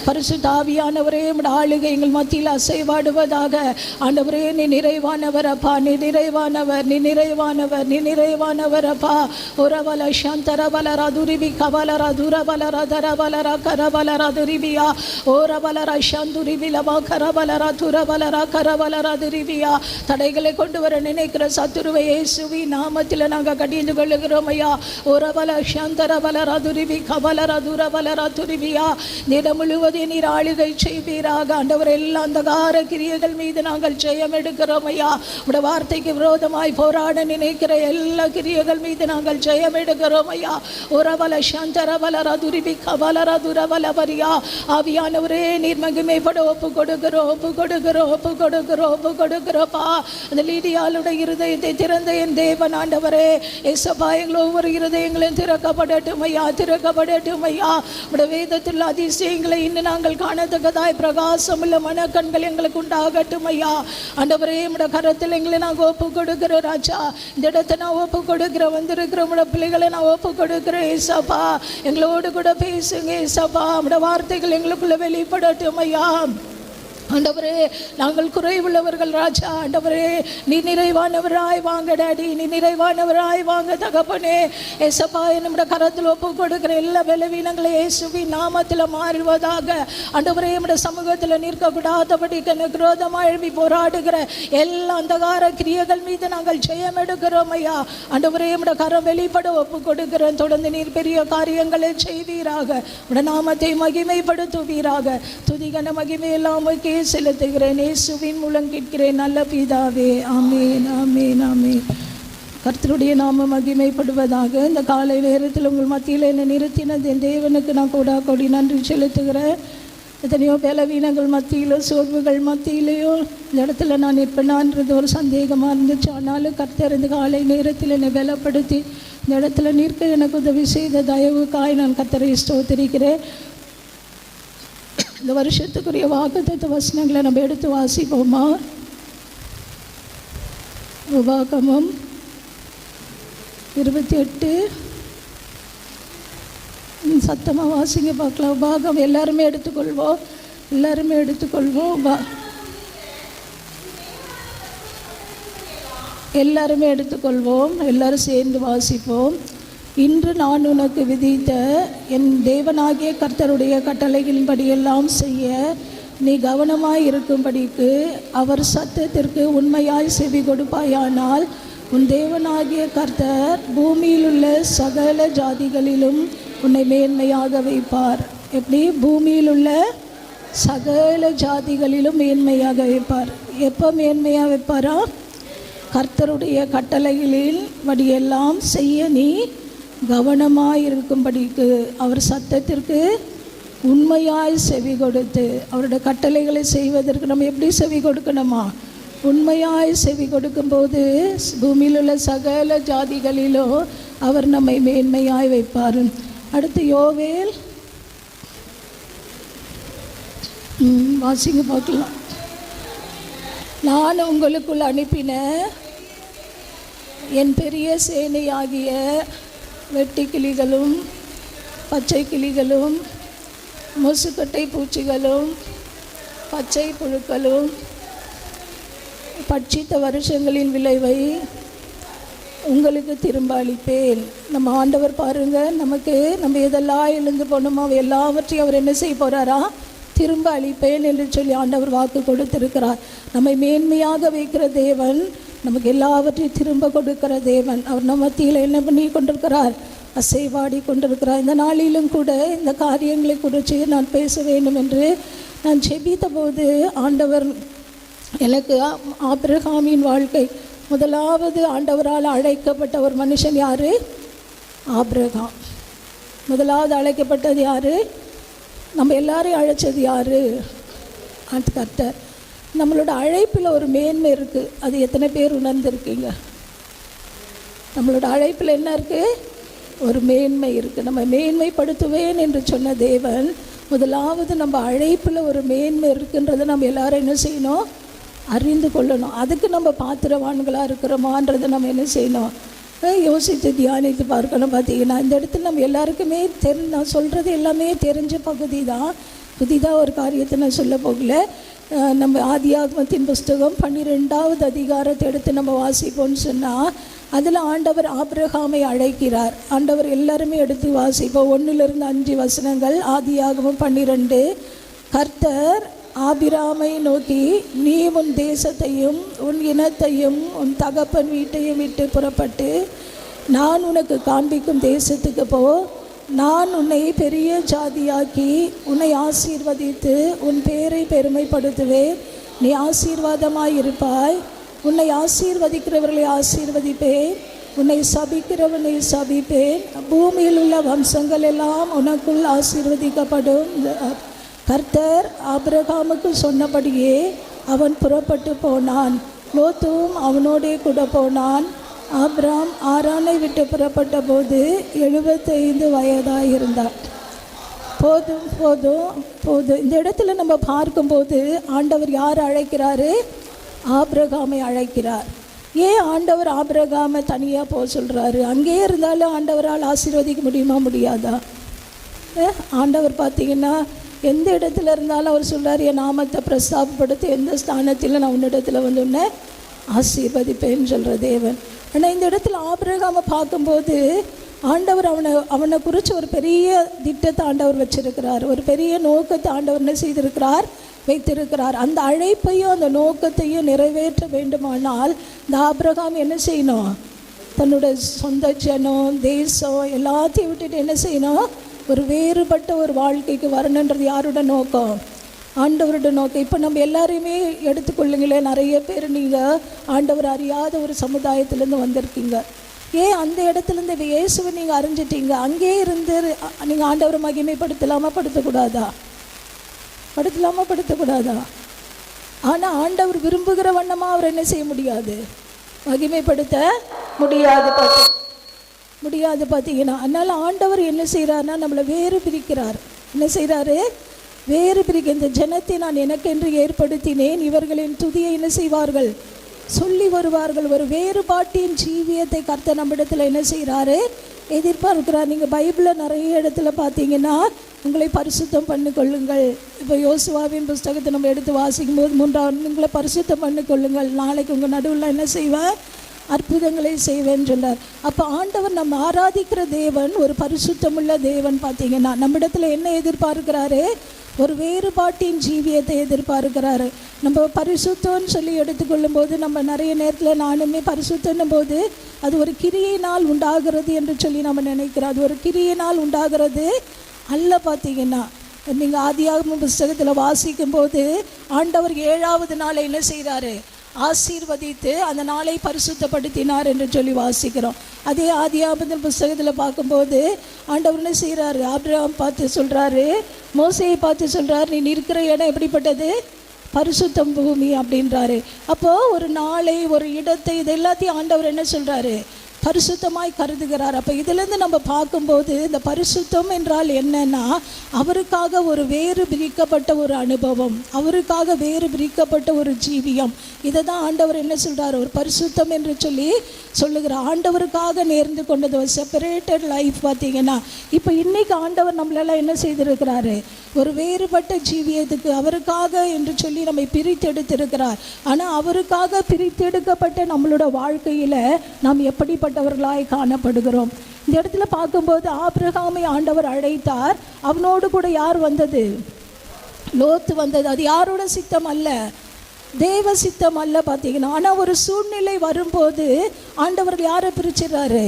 பரிசுத்த ஆவியானவரே உம்முடைய ஆளுகை எங்கள் மத்தியில் அசைவாடுவதாக. ஆண்டவரே நீ நிறைவானவர் அப்பா, நீ நிறைவானவர், நீ நிறைவானவர், நீ நிறைவானவர் அப்பா. உரவல சந்தரவல ரதுரிவி கவலர துரவலர தரவலர கரவலர துரிவியா ஓரவலர சந்துரிவிலவா கரவலர துரவலர கரவலர துரிவியா. தடைகளை கொண்டு வர நினைக்கிற சத்துருவை இயேசுவின் நாமத்தில் நாங்கள் கடிந்து கொள்ளுகிறோம் ஐயா. உரவல சந்தரவலர துரிவி கவலர துரவலர துரிவியா. தினம் முழுவதும் நீர் ஆளுகை செய்வீராக. ஆண்டவர் எல்லா அந்தகார கிரியைகள் மீது நாங்கள் ஜெயம் எடுக்கிறோம் ஐயா. உடைய வார்த்தைக்கு விரோதமாய் போராட நினைக்கிற எல்லா கிரியைகள் மீது நாங்கள் ஜெயம் எடுக்கிறோம் ஐயா. உரவல சந்தரவலர துரிவி கவலர துரவலவரியா. ஆவியானவரே நீர் மகிமைப்பட ஒப்பு கொடுக்கிறோம், ஒப்பு கொடுக்கிறோம், ஒப்பு கொடுக்கிறோம், ஒப்பு கொடுக்கிறோப்பா. அந்த லீடியாளுடைய இருதயத்தை திறந்த என் தேவன் ஆண்டவரே ஏசப்பா, எங்கள் ஒவ்வொரு இருதயங்களும் திறக்கப்படட்டும் ஐயா, திறக்கப்படட்டும் ஐயா. உடைய வேதத்தில் அதிசயங்களை இன்னும் நாங்கள் காணத்தக்கதாய் பிரகாசமுள்ள மனக்கண்கள் எங்களுக்கு உண்டாகட்டும் ஐயா. ஆண்டவரே உடைய கரத்தில் எங்களை நாங்கள் ஒப்பு கொடுக்கிறோம் ராஜா. இந்த இடத்தை நான் ஒப்பு கொடுக்கிறேன், வந்திருக்கிற உடைய பிள்ளைகளை நான் ஒப்பு கொடுக்கிறேன் ஏசப்பா. எங்களோடு கூட பேசுங்க ஏசப்பா. உடைய வார்த்தைகள் எங்களுக்குள்ள வெளிப்படட்டும் ஐயா. ஆண்டவரே நாங்கள் குறைவுள்ளவர்கள் ராஜா. ஆண்டவரே நீ நிறைவானவராய் வாங்க டாடி, நீ நிறைவானவராய் வாங்க தகப்பனே. ஏசப்பா நம்முடைய கரத்தில் ஒப்பு கொடுக்கிற எல்லா பலவீனங்களை இயேசுவின் நாமத்தில் மாறுவதாக. ஆண்டவரே நம்முடைய சமூகத்தில் நிற்கக்கூடாதபடி விரோதமாக எழுப்பி போராடுகிற எல்லா அந்தகார கிரியைகள் மீது நாங்கள் ஜெயம் எடுக்கிறோம் ஐயா. ஆண்டவரே நம்முடைய கரம் வெளிப்பட ஒப்பு கொடுக்கிறோம். தொடர்ந்து நீர் பெரிய காரியங்களை செய்வீராக, உடைய நாமத்தை மகிமைப்படுத்துவீராக. துதிகன மகிமை எல்லாம் செலுத்துகிறேன் இயேசுவின் மூலம் கேட்கிறேன் நல்ல பிதாவே, ஆமேன், ஆமேன், ஆமேன். கர்த்தருடைய நாமம் மகிமைப்படுவதாக. இந்த காலை நேரத்தில் உங்கள் மத்தியில் என்னை நிறுத்தினது என் தேவனுக்கு நான் கோடி நன்றி செலுத்துகிறேன். எத்தனையோ பலவீனங்கள் மத்தியிலோ சோர்வுகள் மத்தியிலையோ இந்த இடத்துல நான் நிற்பேனான்றது ஒரு சந்தேகமாக இருந்துச்சு. ஆனாலும் கர்த்தர் இந்த காலை நேரத்தில் என்னை பலப்படுத்தி இந்த இடத்துல நிற்க எனக்கு உதவி செய்த தயவுக்காய் நான் கர்த்தரை ஸ்தோத்திரிக்கிறேன். இந்த வருஷத்துக்குரிய வாக்குத்தத்த வசனங்களை நம்ம எடுத்து வாசிப்போமா? உபாகமம் 28 சத்தமாக வாசிங்க பார்க்கலாம். உபாகம் எல்லாருமே எடுத்துக்கொள்வோம், எல்லாருமே எடுத்துக்கொள்வோம், எல்லாருமே எடுத்துக்கொள்வோம், எல்லாரும் சேர்ந்து வாசிப்போம். இன்று நான் உனக்கு விதித்த என் தேவனாகிய கர்த்தருடைய கட்டளைகளின்படியெல்லாம் செய்ய நீ கவனமாய் இருக்கும்படிக்கு அவர் சத்தத்திற்கு உண்மையாய் செவி கொடுப்பாயானால் உன் தேவனாகிய கர்த்தர் பூமியிலுள்ள சகல ஜாதிகளிலும் உன்னை மேன்மையாக வைப்பார். எப்படி? பூமியிலுள்ள சகல ஜாதிகளிலும் மேன்மையாக வைப்பார். எப்போ மேன்மையாக வைப்பாரா? கர்த்தருடைய கட்டளைகளின் படியெல்லாம் செய்ய நீ கவனமாயிருக்கும்படிக்கு அவர் சத்தத்திற்கு உண்மையாய் செவி கொடுத்து. அவருடைய கட்டளைகளை செய்வதற்கு நம்ம எப்படி செவி கொடுக்கணுமா? உண்மையாய் செவி கொடுக்கும்போது பூமியில் உள்ள சகல ஜாதிகளிலோ அவர் நம்மை மேன்மையாய் வைப்பார். அடுத்து யோவேல் வாசிங்க பார்க்கலாம். நான் உங்களுக்குள் அனுப்பின என் பெரிய சேனையாகிய வெட்டி கிளிகளும் பச்சை கிளிகளும் முசுக்கட்டை பூச்சிகளும் பச்சை புழுக்களும் பட்சித்த வருஷங்களின் விளைவை உங்களுக்கு திரும்ப அளிப்பேன். நம்ம ஆண்டவர் பாருங்கள், நம்ம எதெல்லாம் எழுந்து போனோமோ அவை எல்லாவற்றையும் அவர் என்ன செய்ய போகிறாரா? திரும்ப அளிப்பேன் என்று சொல்லி ஆண்டவர் வாக்கு கொடுத்திருக்கிறார். நம்மை மேன்மையாக வைக்கிற தேவன், நமக்கு எல்லாவற்றையும் திரும்ப கொடுக்கிற தேவன். அவர் நம்ம மத்தியில் என்ன பண்ணி கொண்டிருக்கிறார்? அசைவாடி கொண்டிருக்கிறார். இந்த நாளிலும் கூட இந்த காரியங்களை குறித்து நான் பேச வேண்டும் என்று நான் ஜெபித்த போது ஆண்டவர் எனக்கு ஆபிரகாமின் வாழ்க்கை, முதலாவது ஆண்டவரால் அழைக்கப்பட்ட ஒரு மனுஷன் யார்? ஆபிரகாம். முதலாவது அழைக்கப்பட்டது யார்? நம்ம எல்லாரையும் அழைச்சது யார்? அது கர்த்தர். நம்மளோட அழைப்பில் ஒரு மேன்மை இருக்குது. அது எத்தனை பேர் உணர்ந்திருக்கீங்க? நம்மளோட அழைப்பில் என்ன இருக்குது? ஒரு மேன்மை இருக்குது. நம்ம மேன்மைப்படுத்துவேன் என்று சொன்ன தேவன், முதலாவது நம்ம அழைப்பில் ஒரு மேன்மை இருக்குன்றதை நம்ம எல்லாரும் என்ன செய்யணும்? அறிந்து கொள்ளணும். அதுக்கு நம்ம பாத்திரவான்களாக இருக்கிறோமான்றதை நம்ம என்ன செய்யணும்? யோசித்து தியானித்து பார்க்கணும். பார்த்தீங்கன்னா இந்த இடத்துல நம்ம எல்லாருக்குமே நான் சொல்கிறது எல்லாமே தெரிஞ்ச பகுதி தான். புதிதாக ஒரு காரியத்தை நான் சொல்ல போகல. நம்ம ஆதியாகமத்தின் புஸ்தகம் 12வது அதிகாரத்தை எடுத்து நம்ம வாசிப்போம்னு சொன்னால் அதில் ஆண்டவர் ஆபிரகாமை அழைக்கிறார். ஆண்டவர் எல்லாருமே எடுத்து வாசிப்போம். 1லிருந்து 5 வசனங்கள். ஆதியாகமம் 12. கர்த்தர் ஆபிராமை நோக்கி, நீ உன் தேசத்தையும் உன் இனத்தையும் உன் தகப்பன் வீட்டையும் விட்டு புறப்பட்டு நான் உனக்கு காண்பிக்கும் தேசத்துக்கு போ. நான் உன்னை பெரிய ஜாதியாக்கி உன்னை ஆசீர்வதித்து உன் பேரை பெருமைப்படுத்துவேன். நீ ஆசீர்வாதமாயிருப்பாய். உன்னை ஆசீர்வதிக்கிறவர்களை ஆசீர்வதிப்பேன், உன்னை சபிக்கிறவனை சபிப்பேன். பூமியில் உள்ள வம்சங்கள் எல்லாம் உனக்குள் ஆசீர்வதிக்கப்படும். கர்த்தர் ஆபிரகாமுக்கு சொன்னபடியே அவன் புறப்பட்டு போனான். லோத்தும் அவனோடே கூட போனான். ஆபிராம் ஆரானை விட்டு புறப்பட்ட போது 75 வயதாயிருந்தார். போதும் போதும் போதும். இந்த இடத்துல நம்ம பார்க்கும்போது ஆண்டவர் யார் அழைக்கிறாரு? ஆபிரகாமை அழைக்கிறார். ஏன் ஆண்டவர் ஆபிரகாமை தனியாக போக சொல்கிறாரு? அங்கேயே இருந்தாலும் ஆண்டவரால் ஆசீர்வதிக்க முடியுமா? முடியாதா? ஆண்டவர் பார்த்தீங்கன்னா எந்த இடத்துல இருந்தாலும் அவர் சொல்கிறார், என் நாமத்தை பிரஸ்தாபப்படுத்தி எந்த ஸ்தானத்தில் நான் உன்னிடத்துல வந்து உன்னை ஆசீர்வதிப்பேன்னு சொல்கிற தேவன். ஆனால் இந்த இடத்துல ஆபிரகாமை பார்க்கும்போது ஆண்டவர் அவனை குறித்து ஒரு பெரிய திட்டத்தை ஆண்டவர் வச்சிருக்கிறார். ஒரு பெரிய நோக்கத்தை ஆண்டவர் என்ன செய்திருக்கிறார்? வைத்திருக்கிறார். அந்த அழைப்பையும் அந்த நோக்கத்தையும் நிறைவேற்ற வேண்டுமானால் இந்த ஆபிரகாம் என்ன செய்யணும்? தன்னோட சொந்த ஜனம், தேசம் எல்லாத்தையும் விட்டுட்டு என்ன செய்யணும்? ஒரு வேறுபட்ட ஒரு வாழ்க்கைக்கு வரணுன்றது யாரோட நோக்கம்? ஆண்டவரோட நோக்கம். இப்போ நம்ம எல்லாரையுமே எடுத்துக்கொள்ளுங்களேன். நிறைய பேர் நீங்கள் ஆண்டவர் அறியாத ஒரு சமுதாயத்திலேருந்து வந்திருக்கீங்க. ஏன் அந்த இடத்துலேருந்து இயேசுவை நீங்கள் அறிஞ்சிட்டீங்க, அங்கேயே இருந்து நீங்கள் ஆண்டவரை மகிமைப்படுத்தலாமா படுத்தக்கூடாதா? படுத்தக்கூடாதா? ஆனால் ஆண்டவர் விரும்புகிற வண்ணமாக அவர் என்ன செய்ய முடியாது? மகிமைப்படுத்த முடியாது பார்த்தீங்கன்னா. அதனால் ஆண்டவர் என்ன செய்கிறாருன்னா நம்மளை வேறு பிரிக்கிறார். என்ன செய்கிறாரு? வேறு பிரிக்க. இந்த ஜனத்தை நான் எனக்கென்று ஏற்படுத்தினேன், இவர்களின் துதியை என்ன செய்வார்கள்? சொல்லி வருவார்கள். ஒரு வேறுபாட்டின் ஜீவியத்தை கர்த்தர் நம்மிடத்தில் என்ன செய்கிறாரு? எதிர்பார்க்கிறார். நீங்கள் பைபிளில் நிறைய இடத்துல பார்த்தீங்கன்னா உங்களை பரிசுத்தம் பண்ணிக்கொள்ளுங்கள். இப்போ யோசுவாவின் புஸ்தகத்தை நம்ம எடுத்து வாசிக்கும் போது 3 உங்களை பரிசுத்தம் பண்ணிக்கொள்ளுங்கள், நாளைக்கு உங்கள் நடுவில் என்ன செய்வேன்? அற்புதங்களை செய்வேன்னு சொன்னார். அப்போ ஆண்டவர் நம்ம ஆராதிக்கிற தேவன் ஒரு பரிசுத்தமுள்ள தேவன். பார்த்தீங்கன்னா நம்மிடத்தில் என்ன எதிர்பார்க்கிறாரு? ஒரு வேறுபாட்டின் ஜீவியத்தை எதிர்பார்க்கிறாரு. நம்ம பரிசுத்தம்னு சொல்லி எடுத்துக்கொள்ளும் போது நம்ம நிறைய நேரத்தில் நானுமே பரிசுத்தன்னும் போது அது ஒரு கிரியையினால் உண்டாகிறது என்று சொல்லி நம்ம நினைக்கிறோம். அது ஒரு கிரியையினால் உண்டாகிறது அல்ல. பார்த்தீங்கன்னா நீங்கள் ஆதியாகம புஸ்தகத்தில் வாசிக்கும் போது ஆண்டவர் 7வது நாளை என்ன செய்கிறாரு? ஆசீர்வதித்து அந்த நாளை பரிசுத்தப்படுத்தினார் என்று சொல்லி வாசிக்கிறோம். அதே ஆதியாகமத்தின் புஸ்தகத்தில் பார்க்கும்போது ஆண்டவர் என்ன செய்கிறாரு? ஆபிரகாம் பார்த்து சொல்கிறாரு, மோசேயை பார்த்து சொல்கிறார், நீ இருக்கிற இடம் எப்படிப்பட்டது? பரிசுத்தம் பூமி அப்படின்றாரு. அப்போது ஒரு நாளை, ஒரு இடத்தை, இது எல்லாத்தையும் ஆண்டவர் என்ன சொல்கிறாரு? பரிசுத்தமாய் கருதுகிறார். அப்போ இதிலேருந்து நம்ம பார்க்கும்போது இந்த பரிசுத்தம் என்றால் என்னன்னா, அவருக்காக ஒரு வேறு பிரிக்கப்பட்ட ஒரு அனுபவம், அவருக்காக வேறு பிரிக்கப்பட்ட ஒரு ஜீவியம். இதை தான் ஆண்டவர் என்ன சொல்கிறார்? ஒரு பரிசுத்தம் என்று சொல்லி சொல்லுகிறார். ஆண்டவருக்காக நேர்ந்து கொண்டது ஒரு செப்பரேட்டட் லைஃப். பார்த்தீங்கன்னா இப்போ இன்றைக்கி ஆண்டவர் நம்மளெல்லாம் என்ன செய்திருக்கிறாரு? ஒரு வேறுபட்ட ஜீவியத்துக்கு அவருக்காக என்று சொல்லி நம்மை பிரித்தெடுத்திருக்கிறார். ஆனால் அவருக்காக பிரித்தெடுக்கப்பட்ட நம்மளோட வாழ்க்கையில் நாம் எப்படிப்பட்டவர்களாய் காணப்படுகிறோம்? இந்த இடத்துல பார்க்கும்போது ஆபிரகாமை ஆண்டவர் அழைத்தார். அவனோடு கூட யார் வந்தது? லோத்து வந்தது. அது யாரோட சித்தம் அல்ல, தேவ சித்தம் அல்ல. பார்த்தீங்கன்னா ஆனால் ஒரு சூழ்நிலை வரும்போது ஆண்டவர் யாரை பிரிச்சிடறாரு?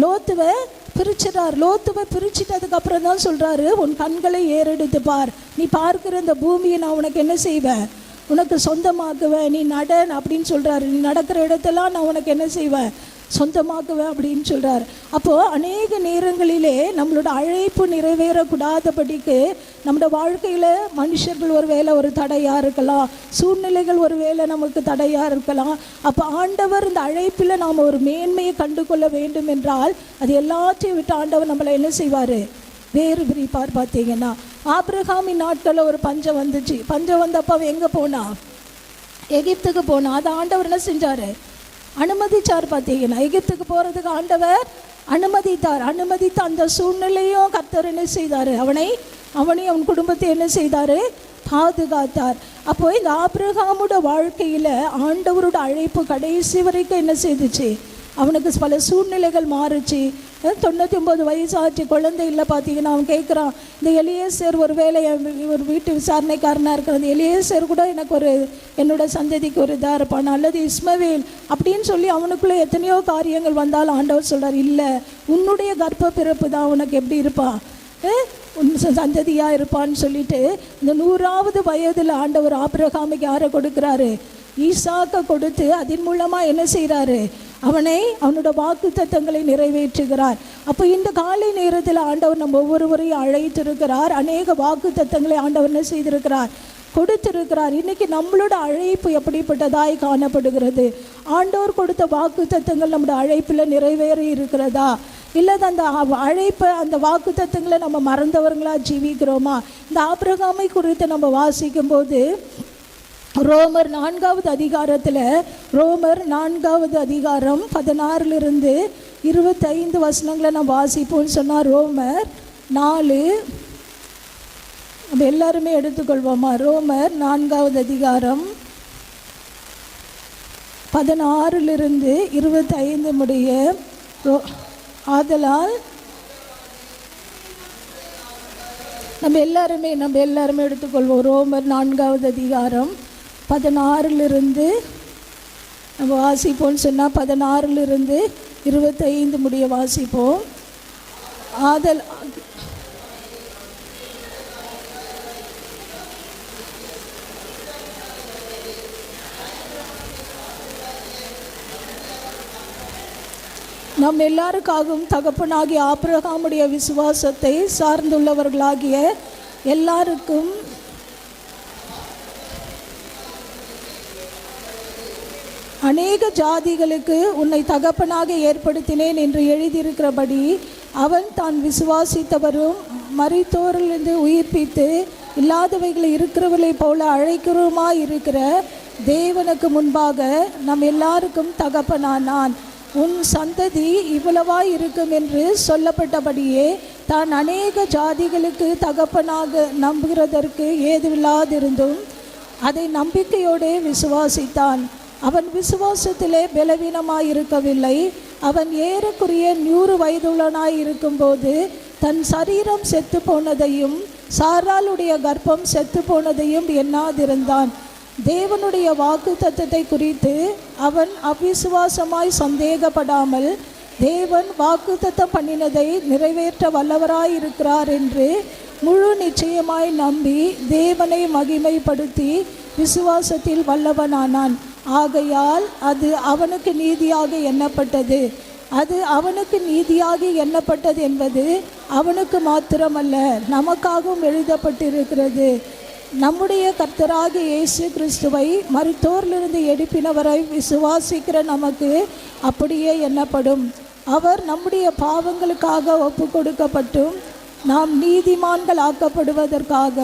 லோத்துவை பிரிச்சிடார். லோத்துவை பிரிச்சிட்டதுக்கு அப்புறம் தான் சொல்கிறாரு, உன் கண்களை ஏறெடுத்து பார், நீ பார்க்குற இந்த பூமியை நான் உனக்கு என்ன செய்வேன்? உனக்கு சொந்தமாக்குவேன், நீ நடன் அப்படின்னு சொல்கிறாரு. நீ நடக்கிற இடத்தெல்லாம் நான் உனக்கு என்ன செய்வேன்? சொந்தமாக்குவேன் அப்படின்னு சொல்கிறார். அப்போது அநேக நேரங்களிலே நம்மளோட அழைப்பு நிறைவேறக்கூடாதபடிக்கு நம்மளோட வாழ்க்கையில் மனுஷர்கள் ஒரு வேளை ஒரு தடையாக இருக்கலாம், சூழ்நிலைகள் ஒரு வேளை நமக்கு தடையாக இருக்கலாம். அப்போ ஆண்டவர் இந்த அழைப்பில் நாம் ஒரு மேன்மையை கண்டு கொள்ள வேண்டும் என்றால் அது எல்லாத்தையும் விட்டு ஆண்டவர் நம்மளை என்ன செய்வார்? வேறு பிரிப்பார். பார்த்தீங்கன்னா ஆபிரகாமின் நாட்களில் ஒரு பஞ்சம் வந்துச்சு. பஞ்சம் வந்தப்போ அவன் எங்கே போனா? எகிப்துக்கு போனான். அதை ஆண்டவர் என்ன செஞ்சார்? அனுமதிச்சார். பார்த்தீங்கன்னா எகிப்துக்கு போகிறதுக்கு ஆண்டவர் அனுமதித்தார். அனுமதித்த அந்த சூழ்நிலையும் கர்த்தர் என்ன செய்தார்? அவனை அவனையும் அவன் குடும்பத்தை என்ன செய்தார்? பாதுகாத்தார். அப்போ இந்த ஆபிரகாமோட வாழ்க்கையில் ஆண்டவரோட அழைப்பு கடைசி வரைக்கும் என்ன செய்துச்சு? அவனுக்கு பல சூழ்நிலைகள் மாறுச்சு. 99 வயசாச்சு, குழந்தை இல்லை. பார்த்தீங்கன்னா அவன் கேட்குறான், இந்த எலியேசர் ஒரு வேலை ஒரு வீட்டு விசாரணைக்காரனாக இருக்கிற அந்த எலியேசர் கூட எனக்கு ஒரு என்னோட சந்ததிக்கு ஒரு இதாக இருப்பான், அல்லது இஸ்மவேல் அப்படின்னு சொல்லி அவனுக்குள்ளே எத்தனையோ காரியங்கள் வந்தாலும் ஆண்டவர் சொல்கிறார், இல்லை, உன்னுடைய கர்ப்ப பிறப்பு தான் உனக்கு எப்படி இருப்பான், சந்ததியாக இருப்பான்னு சொல்லிட்டு இந்த 100வது வயதில் ஆண்டவர் ஆபிரகாமுக்கு யாரை கொடுக்குறாரு? ஈசாக்கை கொடுத்து அதன் மூலமாக என்ன செய்கிறாரு? அவனோட வாக்கு தத்தங்களை நிறைவேற்றுகிறார். அப்போ இந்த காலை நேரத்தில் ஆண்டவர் நம்ம ஒவ்வொருவரையும் அழைத்திருக்கிறார். அநேக வாக்கு தத்தங்களை ஆண்டவர் என்ன செய்திருக்கிறார்? கொடுத்திருக்கிறார். இன்னைக்கு நம்மளோட அழைப்பு எப்படிப்பட்டதாய் காணப்படுகிறது? ஆண்டவர் கொடுத்த வாக்கு தத்தங்கள் நம்மளோட அழைப்பில் நிறைவேறி இருக்கிறதா? இல்லை அந்த அழைப்பை அந்த வாக்கு தத்தங்களை நம்ம மறந்தவர்களாக ஜீவிக்கிறோமா? இந்த ஆபிரகாமை குறித்து நம்ம வாசிக்கும்போது ரோமர் 4வது அதிகாரத்தில் ரோமர் 4வது அதிகாரம் 16 25 வசனங்களை நம்ம வாசிப்போம்னு சொன்னால் ரோமர் 4 நம்ம எல்லாருமே எடுத்துக்கொள்வோமா? ரோமர் 4வது அதிகாரம் 16 25 முடிய ஆதலால் நம்ம எல்லாருமே எடுத்துக்கொள்வோம். ரோமர் 4வது அதிகாரம் 16 நம்ம வாசிப்போம்னு சொன்னால் 16 25 முடிய வாசிப்போம். நம் எல்லாருக்காகவும் தகப்பனாகிய ஆபிரகாமுடைய விசுவாசத்தை சார்ந்துள்ளவர்களாகிய எல்லாருக்கும் அநேக ஜாதிகளுக்கு உன்னை தகப்பனாக ஏற்படுத்தினேன் என்று எழுதியிருக்கிறபடி அவன் தான் விசுவாசித்தவரும் மரித்தோரிலிருந்து உயிர்ப்பித்து இல்லாதவைகளை இருக்கிறவர்களைப் போல அழைக்கிறோமாய் இருக்கிற தேவனுக்கு முன்பாக நம் எல்லாருக்கும் தகப்பனானான். உன் சந்ததி இவ்வளவாய் இருக்கும் என்று சொல்லப்பட்டபடியே தான் அநேக ஜாதிகளுக்கு தகப்பனாக நம்புகிறதற்கு ஏதுவில்லாதிருந்தும் அதை நம்பிக்கையோடு விசுவாசித்தான். அவன் விசுவாசத்திலே பலவீனமாயிருக்கவில்லை. அவன் ஏறக்குறைய 100 வயதுள்ளனாய் இருக்கும்போது தன் சரீரம் செத்து போனதையும் சாராளுடைய கர்ப்பம் செத்து போனதையும் எண்ணாதிருந்தான். தேவனுடைய வாக்கு தத்தத்தை குறித்து அவன் அவிசுவாசமாய் சந்தேகப்படாமல் தேவன் வாக்கு தத்தம் பண்ணினதை நிறைவேற்ற வல்லவராயிருக்கிறார் என்று முழு நிச்சயமாய் நம்பி தேவனை மகிமைப்படுத்தி விசுவாசத்தில் வல்லவனானான். ஆகையால் அது அவனுக்கு நீதியாக எண்ணப்பட்டது. அது அவனுக்கு நீதியாக எண்ணப்பட்டது என்பது அவனுக்கு மாத்திரமல்ல, நமக்காகவும் எழுதப்பட்டிருக்கிறது. நம்முடைய கர்த்தராகிய இயேசு கிறிஸ்துவை மரித்தோரிலிருந்து எழுப்பினவரை விசுவாசிக்கிற நமக்கு அப்படியே எண்ணப்படும். அவர் நம்முடைய பாவங்களுக்காக ஒப்பு கொடுக்கப்பட்டும் நாம் நீதிமான்கள் ஆக்கப்படுவதற்காக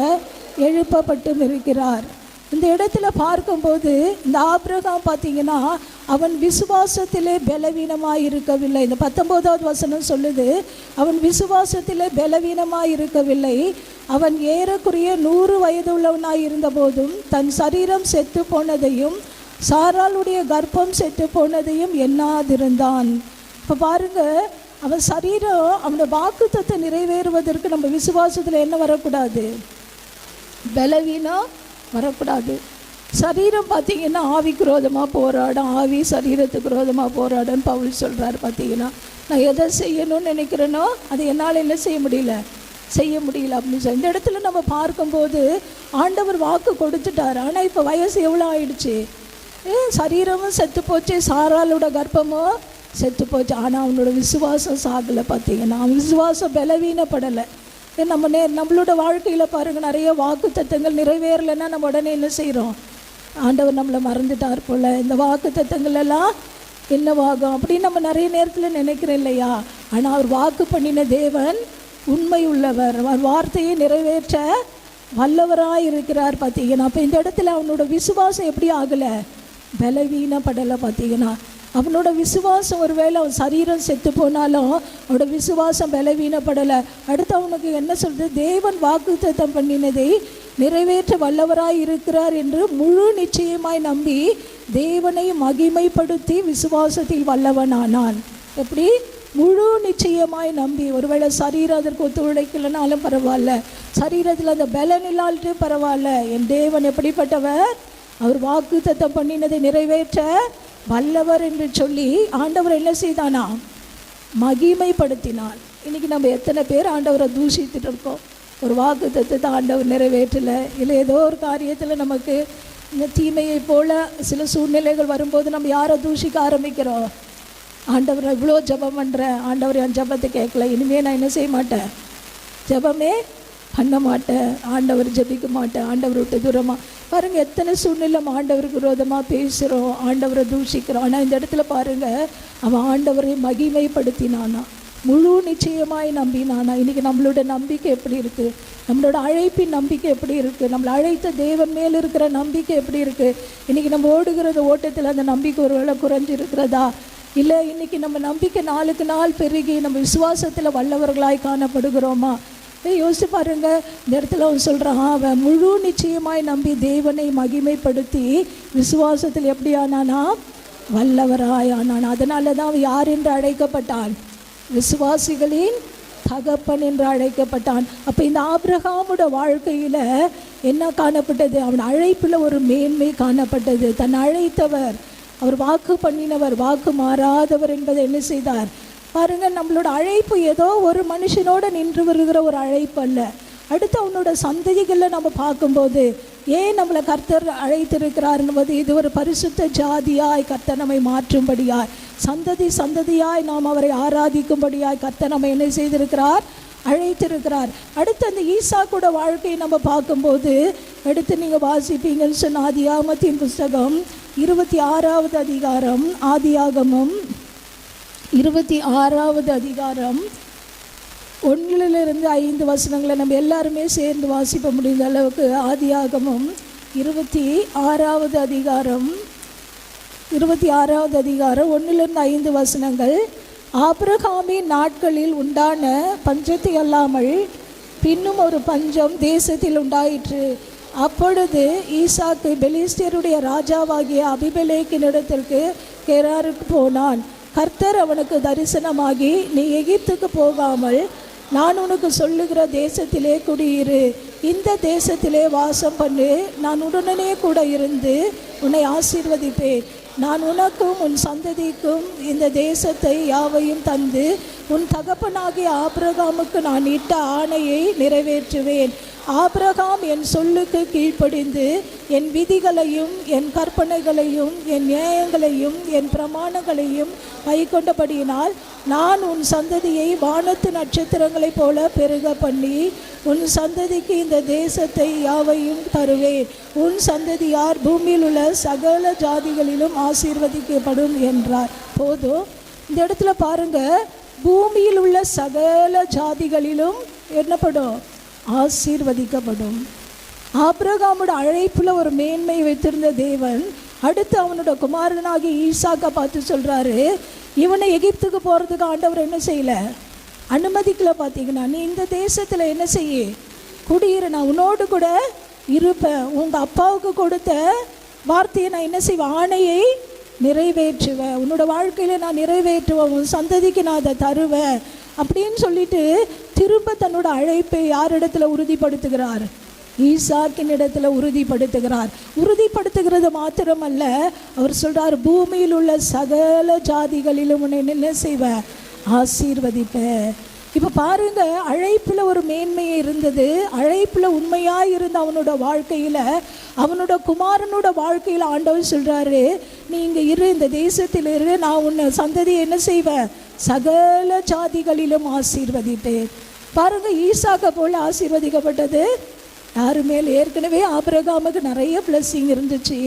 எழுப்பப்பட்டும் இருக்கிறார். இந்த இடத்துல பார்க்கும்போது இந்த ஆபிரகாம் பார்த்தீங்கன்னா அவன் விசுவாசத்திலே பலவீனமாக இருக்கவில்லை. இந்த 19வது வசனம் சொல்லுது, அவன் விசுவாசத்திலே பலவீனமாக இருக்கவில்லை. அவன் ஏறக்குறைய 100 வயதுள்ளவனாய் இருந்தபோதும் தன் சரீரம் செத்து போனதையும் சாராளுடைய கர்ப்பம் செத்து போனதையும் எண்ணாதிருந்தான். இப்போ பாருங்க, அவன் சரீரம் அவனோட வாக்குத்தத்தை நிறைவேறுவதற்கு நம்ம விசுவாசத்தில் என்ன வரக்கூடாது? பலவீனம் வரக்கூடாது. சரீரம் பார்த்தீங்கன்னா ஆவிக்கு விரோதமாக போராடும், ஆவி சரீரத்துக்கு விரோதமாக போராடுன்னு பவுல் சொல்கிறார். பார்த்தீங்கன்னா நான் எதை செய்யணும்னு நினைக்கிறேனோ அதை என்னால் என்ன செய்ய முடியல அப்படின்னு சொல்லி இந்த இடத்துல நம்ம பார்க்கும்போது ஆண்டவர் வாக்கு கொடுத்துட்டார். ஆனால் இப்போ வயசு எவ்வளோ ஆயிடுச்சு? சரீரமும் செத்து போச்சு, சாராளோட கர்ப்பமும் செத்து போச்சு. ஆனால் அவனோட விசுவாசம் சாகலை. பார்த்தீங்கன்னா அவன் விசுவாசம் பலவீனப்படலை. நம்மளோட வாழ்க்கையில் பாருங்கள், நிறைய வாக்கு தத்தங்கள் நிறைவேறலைன்னா நம்ம உடனே என்ன செய்கிறோம்? ஆண்டவர் நம்மளை மறந்துட்டார் போல், இந்த வாக்கு தத்தங்கள் எல்லாம் என்னவாகும் அப்படின்னு நம்ம நிறைய நேரத்தில் நினைக்கிறோம் இல்லையா? ஆனால் அவர் வாக்கு பண்ணின தேவன் உண்மை உள்ளவர், அவர் வார்த்தையை நிறைவேற்ற வல்லவராக இருக்கிறார். பார்த்தீங்கன்னா அப்போ இந்த இடத்துல அவனோட விசுவாசம் எப்படி ஆகலை? பலவீனப்படலை. பார்த்தீங்கன்னா அவனோட விசுவாசம், ஒருவேளை அவன் சரீரம் செத்து போனாலும் அவனோட விசுவாசம் பலவீனப்படலை. அடுத்து அவனுக்கு என்ன சொல்றது? தேவன் வாக்குத்தத்தம் பண்ணினதை நிறைவேற்ற வல்லவராய் இருக்கிறார் என்று முழு நிச்சயமாய் நம்பி தேவனை மகிமைப்படுத்தி விசுவாசத்தில் வல்லவனானான். எப்படி? முழு நிச்சயமாய் நம்பி. ஒருவேளை சரீரம் அதற்கு ஒத்துழைக்கலனாலும் பரவாயில்ல, சரீரத்தில் அந்த பலன் இல்லாட்டும் பரவாயில்ல, என் தேவன் எப்படிப்பட்டவர்? அவர் வாக்குத்தத்தம் பண்ணினதை நிறைவேற்ற வல்லவர் என்று சொல்லி ஆண்டவர் என்ன செய்தானா? மகிமைப்படுத்தினார். இன்னைக்கு நம்ம எத்தனை பேர் ஆண்டவரை தூஷித்துட்டு இருக்கோம்? ஒரு வாக்குத்தத்தத்தை ஆண்டவர் நிறைவேற்றலை, இல்லை ஏதோ ஒரு காரியத்தில் நமக்கு இந்த தீமையை போல சில சூழ்நிலைகள் வரும்போது நம்ம யாரை தூஷிக்க ஆரம்பிக்கிறோம்? ஆண்டவர் இவ்வளோ ஜெபம் பண்ணுறேன், ஆண்டவர் என் ஜெபத்தை கேட்கல, இனிமேல் நான் என்ன செய்ய மாட்டேன், ஜெபமே பண்ண மாட்டேன், ஆண்டவர் ஜெபிக்க மாட்டேன், ஆண்டவர் விட்டு தூரமாக. பாருங்கள், எத்தனை சூழ்நிலை ஆண்டவருக்கு விரோதமாக பேசுகிறோம், ஆண்டவரை தூஷிக்கிறோம். ஆனால் இந்த இடத்துல பாருங்கள், அவன் ஆண்டவரை மகிமைப்படுத்தினானா, முழு நிச்சயமாய் நம்பினானா. இன்றைக்கி நம்மளோட நம்பிக்கை எப்படி இருக்குது? நம்மளோட அழைப்பின் நம்பிக்கை எப்படி இருக்குது? நம்மளை அழைத்த தேவன் மேல் இருக்கிற நம்பிக்கை எப்படி இருக்குது? இன்றைக்கி நம்ம ஓடுகிறது ஓட்டத்தில் அந்த நம்பிக்கை ஒரு வேளை குறைஞ்சிருக்கிறதா? இல்லை இன்றைக்கி நம்ம நம்பிக்கை நாளுக்கு நாள் பெருகி நம்ம விசுவாசத்தில் வல்லவர்களாய் காணப்படுகிறோமா? யோசிச்சு பாருங்க. இந்த இடத்துல அவன் சொல்கிறான், அவன் முழு நிச்சயமாய் நம்பி தேவனை மகிமைப்படுத்தி விசுவாசத்தில் எப்படி ஆனானா? வல்லவராய் ஆனான். அதனால தான் அவன் யார் என்று அழைக்கப்பட்டான்? விசுவாசிகளின் தகப்பன் என்று அழைக்கப்பட்டான். அப்போ இந்த ஆபிரகாமோட வாழ்க்கையில் என்ன காணப்பட்டது? அவன் அழைப்பில் ஒரு மேன்மை காணப்பட்டது. தன் அழைத்தவர், அவர் வாக்கு பண்ணினவர், வாக்கு மாறாதவர் என்பதை என்ன செய்தார்? பாருங்கள், நம்மளோட அழைப்பு ஏதோ ஒரு மனுஷனோட நின்று வருகிற ஒரு அழைப்பு அல்ல. அடுத்து அவனோட சந்ததிகளில் நம்ம பார்க்கும்போது ஏன் நம்மளை கர்த்தர் அழைத்திருக்கிறார் என்பது, இது ஒரு பரிசுத்த ஜாதியாய் கர்த்தர் நம்மை மாற்றும்படியாய், சந்ததி சந்ததியாய் நாம் அவரை ஆராதிக்கும்படியாய் கர்த்தர் நம்ம என்ன செய்திருக்கிறார்? அழைத்திருக்கிறார். அடுத்து அந்த ஈசாக்கோட வாழ்க்கையை நம்ம பார்க்கும்போது, அடுத்து நீங்கள் வாசிப்பீங்கன்னு சொன்ன ஆதியாகமத்தின் புஸ்தகம் 26வது அதிகாரம், ஆதியாகமம் 26வது அதிகாரம் 1லிருந்து 5 வசனங்களை நம்ம எல்லாருமே சேர்ந்து வாசிப்ப முடிந்த அளவுக்கு. ஆதியாகமம் 26வது அதிகாரம் 1லிருந்து 5 வசனங்கள். ஆபிரகாமின் நாட்களில் உண்டான பஞ்சத்தை அல்லாமல் பின்னும் ஒரு பஞ்சம் தேசத்தில் உண்டாயிற்று. அப்பொழுது ஈசாக்கு பெலிஸ்தியருடைய ராஜாவாகிய அபிமெலேக்கினிடத்திற்கு கெராருக்கு போனான். கர்த்தர் அவனுக்கு தரிசனமாகி, நீ எகிப்துக்கு போகாமல் நான் உனக்கு சொல்லுகிற தேசத்திலே குடியிரு, இந்த தேசத்திலே வாசம் பண்ணு, நான் உடனே கூட இருந்து உன்னை ஆசீர்வதிப்பேன், நான் உனக்கும் உன் சந்ததிக்கும் இந்த தேசத்தை யாவையும் தந்து உன் தகப்பனாகிய ஆபிரகாமுக்கு நான் இட்ட ஆணையை நிறைவேற்றுவேன். ஆபிரகாம் என் சொல்லுக்கு கீழ்ப்படிந்து என் விதிகளையும் என் கற்பனைகளையும் என் நியாயங்களையும் என் பிரமாணங்களையும் கைக்கொண்டபடியினால் நான் உன் சந்ததியை வானத்து நட்சத்திரங்களைப் போல பெருக பண்ணி உன் சந்ததிக்கு இந்த தேசத்தை யாவையும் தருவேன். உன் சந்ததியார் பூமியில் உள்ள சகல ஜாதிகளிலும் ஆசீர்வதிக்கப்படும் என்றார். போதும், இந்த இடத்துல பாருங்க, பூமியில் உள்ள சகல ஜாதிகளிலும் என்னப்படும்? ஆசீர்வதிக்கப்படும். ஆபிரகாமோட அழைப்புல ஒரு மேன்மை வைத்திருந்த தேவன் அடுத்து அவனோட குமாரனாகி ஈசாக்கை பார்த்து சொல்றாரு, இவனை எகிப்துக்கு போறதுக்கு ஆண்டவர் என்ன செய்யல? அனுமதிக்கல. பார்த்தீங்கன்னா, நீ இந்த தேசத்துல என்ன செய்ய? குடியிரு, நான் உன்னோடு கூட இருப்பேன், உங்க அப்பாவுக்கு கொடுத்த வார்த்தையை நான் என்ன செய்வேன்? ஆணையை நிறைவேற்றுவேன், உன்னோட வாழ்க்கையில நான் நிறைவேற்றுவேன், உன் சந்ததிக்கு நான் அதை தருவேன் அப்படின்னு சொல்லிட்டு திரும்ப தன்னோட அழைப்பை யாரிடத்துல உறுதிப்படுத்துகிறார்? ஈசாக்கின் இடத்துல உறுதிப்படுத்துகிறார். உறுதிப்படுத்துகிறது மாத்திரமல்ல, அவர் சொல்றார், பூமியில் உள்ள சகல ஜாதிகளிலும் உன்னை என்ன செய்வேன்? ஆசீர்வதிப்பேன். இப்போ பாருங்க, அழைப்புல ஒரு மேன்மையை இருந்தது. அழைப்புல உண்மையாக இருந்த அவனோட வாழ்க்கையில், அவனோட குமாரனோட வாழ்க்கையில் ஆண்டவர் சொல்றாரு, நீ இங்கே இரு, இந்த தேசத்தில் இரு, நான் உன்னை சந்ததியை என்ன செய்வேன்? சகல ஜாதிகளிலும் ஆசீர்வதிப்பேன். பாருங்க, ஈசாக்கை போல ஆசீர்வதிக்கப்பட்டது யாரு மேல்? ஏற்கனவே ஆபிரகாமுக்கு நிறைய பிளஸிங் இருந்துச்சு.